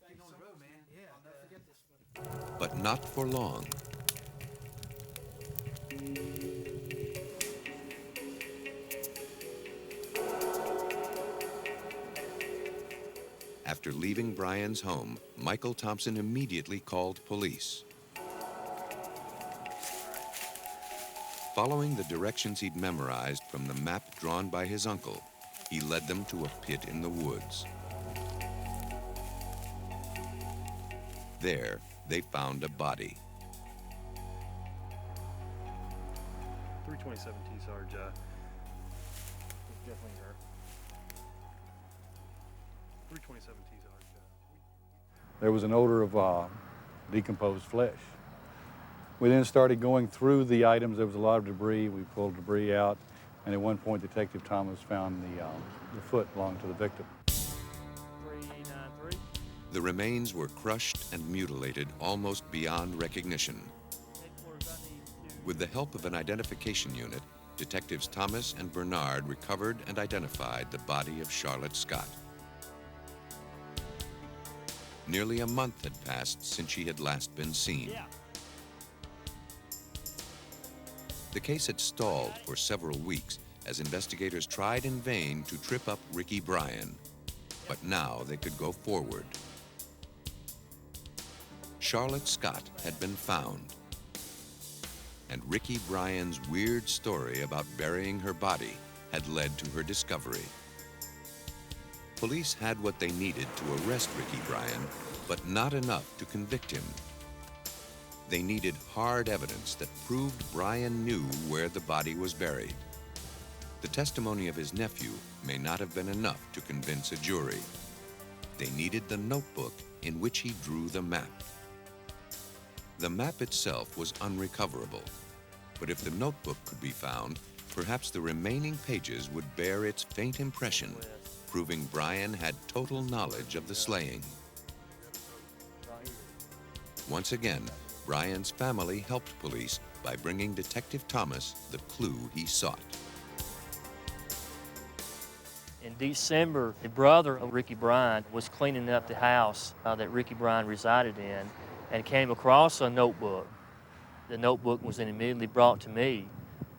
But not for long. After leaving Brian's home, Michael Thompson immediately called police. Following the directions he'd memorized from the map drawn by his uncle, he led them to a pit in the woods. There, they found a body. 327 T, Sarge. Definitely her. 327 T, Sarge. There was an odor of decomposed flesh. We then started going through the items. There was a lot of debris. We pulled debris out, and at one point, Detective Thomas found the foot belonging to the victim. 393. The remains were crushed and mutilated almost beyond recognition. With the help of an identification unit, Detectives Thomas and Bernard recovered and identified the body of Charlotte Scott. Nearly a month had passed since she had last been seen. The case had stalled for several weeks as investigators tried in vain to trip up Ricky Bryan. But now they could go forward. Charlotte Scott had been found. And Ricky Bryan's weird story about burying her body had led to her discovery. Police had what they needed to arrest Ricky Bryan, but not enough to convict him. They needed hard evidence that proved Bryan knew where the body was buried. The testimony of his nephew may not have been enough to convince a jury. They needed the notebook in which he drew the map. The map itself was unrecoverable, but if the notebook could be found, perhaps the remaining pages would bear its faint impression, proving Bryan had total knowledge of the slaying. Once again, Bryan's family helped police by bringing Detective Thomas the clue he sought. In December, the brother of Ricky Bryan was cleaning up the house that Ricky Bryan resided in and came across a notebook. The notebook was then immediately brought to me.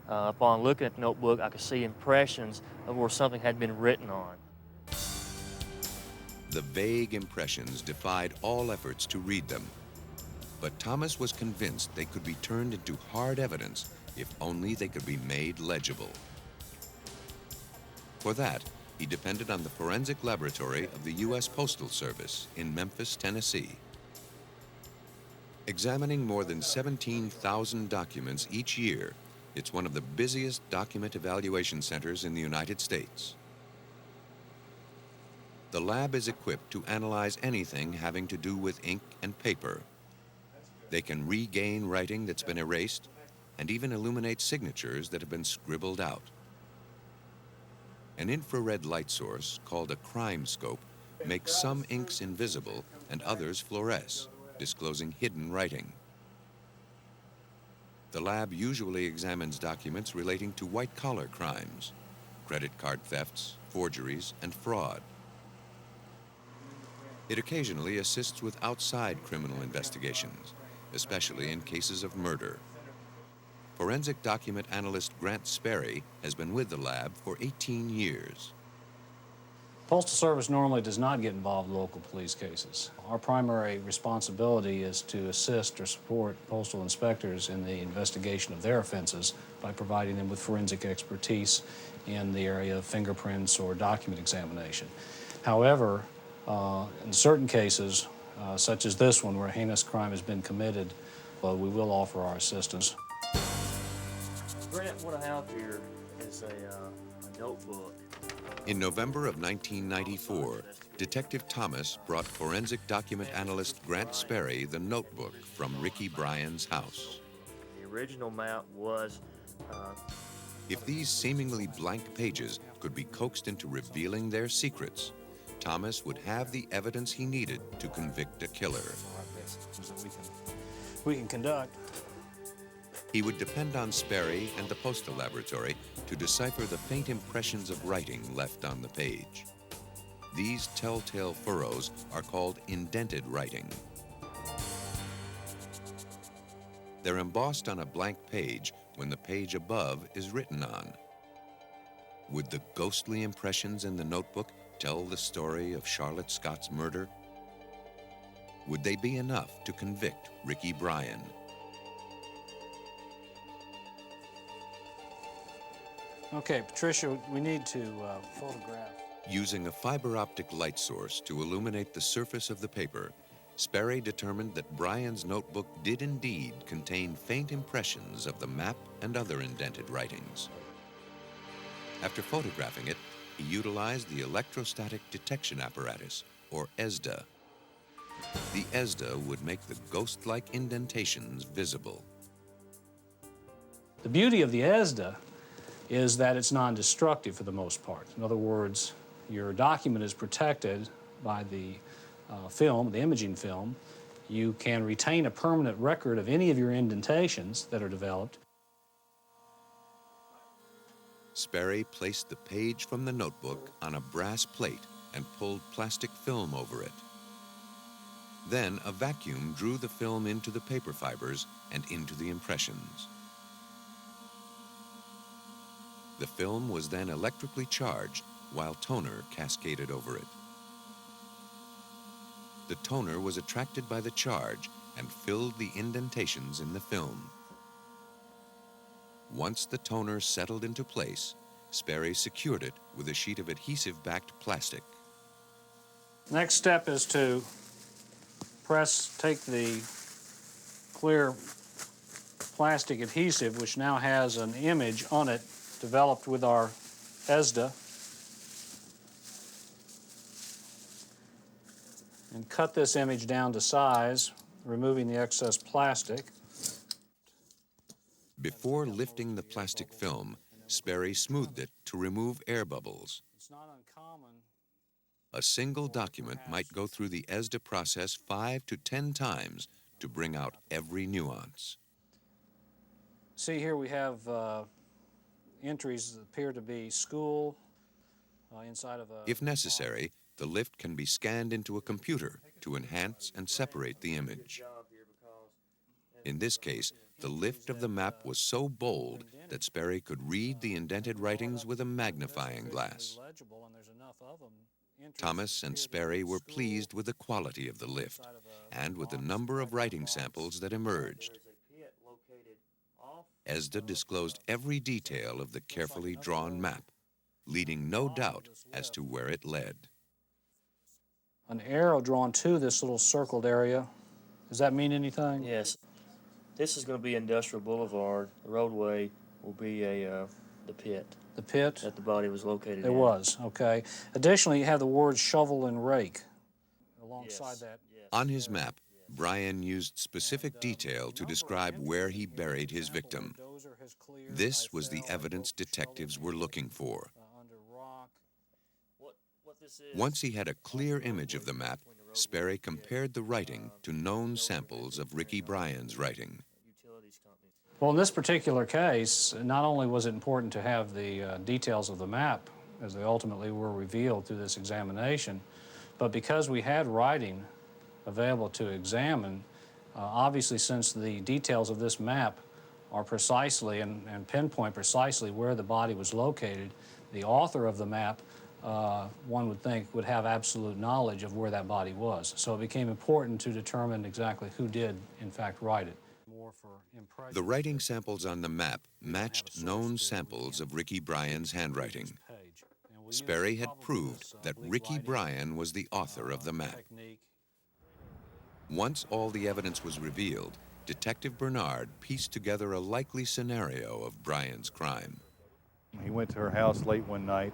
Upon looking at the notebook, I could see impressions of where something had been written on. The vague impressions defied all efforts to read them. But Thomas was convinced they could be turned into hard evidence if only they could be made legible. For that, he depended on the forensic laboratory of the U.S. Postal Service in Memphis, Tennessee. Examining more than 17,000 documents each year, it's one of the busiest document evaluation centers in the United States. The lab is equipped to analyze anything having to do with ink and paper. They can regain writing that's been erased and even illuminate signatures that have been scribbled out. An infrared light source called a crime scope makes some inks invisible and others fluoresce, disclosing hidden writing. The lab usually examines documents relating to white-collar crimes, credit card thefts, forgeries, and fraud. It occasionally assists with outside criminal investigations, especially in cases of murder. Forensic document analyst Grant Sperry has been with the lab for 18 years. Postal Service normally does not get involved in local police cases. Our primary responsibility is to assist or support postal inspectors in the investigation of their offenses by providing them with forensic expertise in the area of fingerprints or document examination. However, in certain cases, such as this one where a heinous crime has been committed, we will offer our assistance. Grant, what I have here is a notebook. In November of 1994, Detective Thomas brought forensic document analyst Grant Sperry the notebook from Ricky Bryan's house. The original map was... If these seemingly blank pages could be coaxed into revealing their secrets, Thomas would have the evidence he needed to convict a killer. We can conduct. He would depend on Sperry and the postal laboratory to decipher the faint impressions of writing left on the page. These telltale furrows are called indented writing. They're embossed on a blank page when the page above is written on. Would the ghostly impressions in the notebook tell the story of Charlotte Scott's murder? Would they be enough to convict Ricky Bryan? Okay, Patricia, we need to photograph. Using a fiber optic light source to illuminate the surface of the paper, Sperry determined that Bryan's notebook did indeed contain faint impressions of the map and other indented writings. After photographing it, he utilized the electrostatic detection apparatus, or ESDA. The ESDA would make the ghost-like indentations visible. The beauty of the ESDA is that it's non-destructive for the most part. In other words, your document is protected by the film, the imaging film. You can retain a permanent record of any of your indentations that are developed. Sperry placed the page from the notebook on a brass plate and pulled plastic film over it. Then a vacuum drew the film into the paper fibers and into the impressions. The film was then electrically charged while toner cascaded over it. The toner was attracted by the charge and filled the indentations in the film. Once the toner settled into place, Sperry secured it with a sheet of adhesive-backed plastic. Next step is to take the clear plastic adhesive, which now has an image on it developed with our ESDA, and cut this image down to size, removing the excess plastic. Before lifting the plastic film, Sperry smoothed it to remove air bubbles. It's not uncommon. A single document might go through the ESDA process 5 to 10 times to bring out every nuance. See here we have entries that appear to be school inside of a... If necessary, the lift can be scanned into a computer to enhance and separate the image. In this case, the lift of the map was so bold that Sperry could read the indented writings with a magnifying glass. Thomas and Sperry were pleased with the quality of the lift and with the number of writing samples that emerged. ESDA disclosed every detail of the carefully drawn map, leaving no doubt as to where it led. An arrow drawn to this little circled area. Does that mean anything? Yes. This is going to be Industrial Boulevard. The roadway will be the pit. The pit? That the body was located in. It was, okay. Additionally, you have the words shovel and rake alongside that. On his map, Bryan used specific detail to describe where he buried his victim. This was the evidence detectives were looking for. Once he had a clear image of the map, Sperry compared the writing to known samples of Ricky Bryan's writing. Well, in this particular case, not only was it important to have the details of the map, as they ultimately were revealed through this examination, but because we had writing available to examine, obviously since the details of this map are precisely and pinpoint precisely where the body was located, the author of the map, one would think, would have absolute knowledge of where that body was. So it became important to determine exactly who did, in fact, write it. The writing samples on the map matched known samples of Ricky Bryan's handwriting. Sperry had proved that Ricky Bryan was the author of the map. Once all the evidence was revealed, Detective Bernard pieced together a likely scenario of Bryan's crime. He went to her house late one night,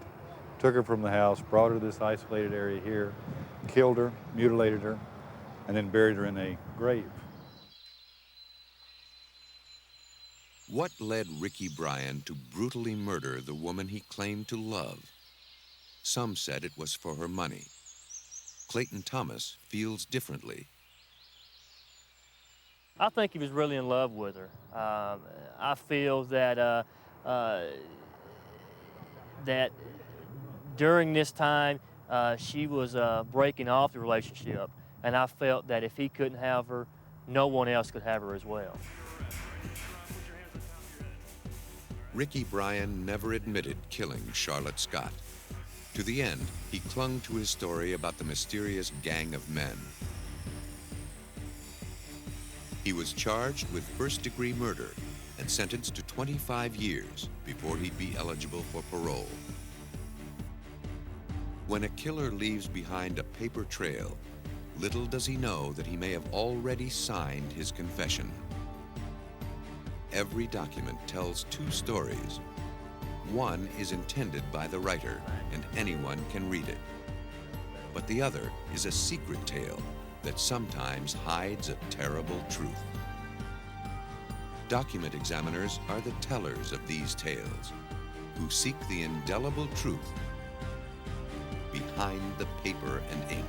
took her from the house, brought her to this isolated area here, killed her, mutilated her, and then buried her in a grave. What led Ricky Bryan to brutally murder the woman he claimed to love? Some said it was for her money. Clayton Thomas feels differently. I think he was really in love with her. I feel that that during this time she was breaking off the relationship, and I felt that if he couldn't have her, no one else could have her as well. Ricky Bryan never admitted killing Charlotte Scott. To the end, he clung to his story about the mysterious gang of men. He was charged with first-degree murder and sentenced to 25 years before he'd be eligible for parole. When a killer leaves behind a paper trail, little does he know that he may have already signed his confession. Every document tells two stories. One is intended by the writer, and anyone can read it. But the other is a secret tale that sometimes hides a terrible truth. Document examiners are the tellers of these tales, who seek the indelible truth behind the paper and ink.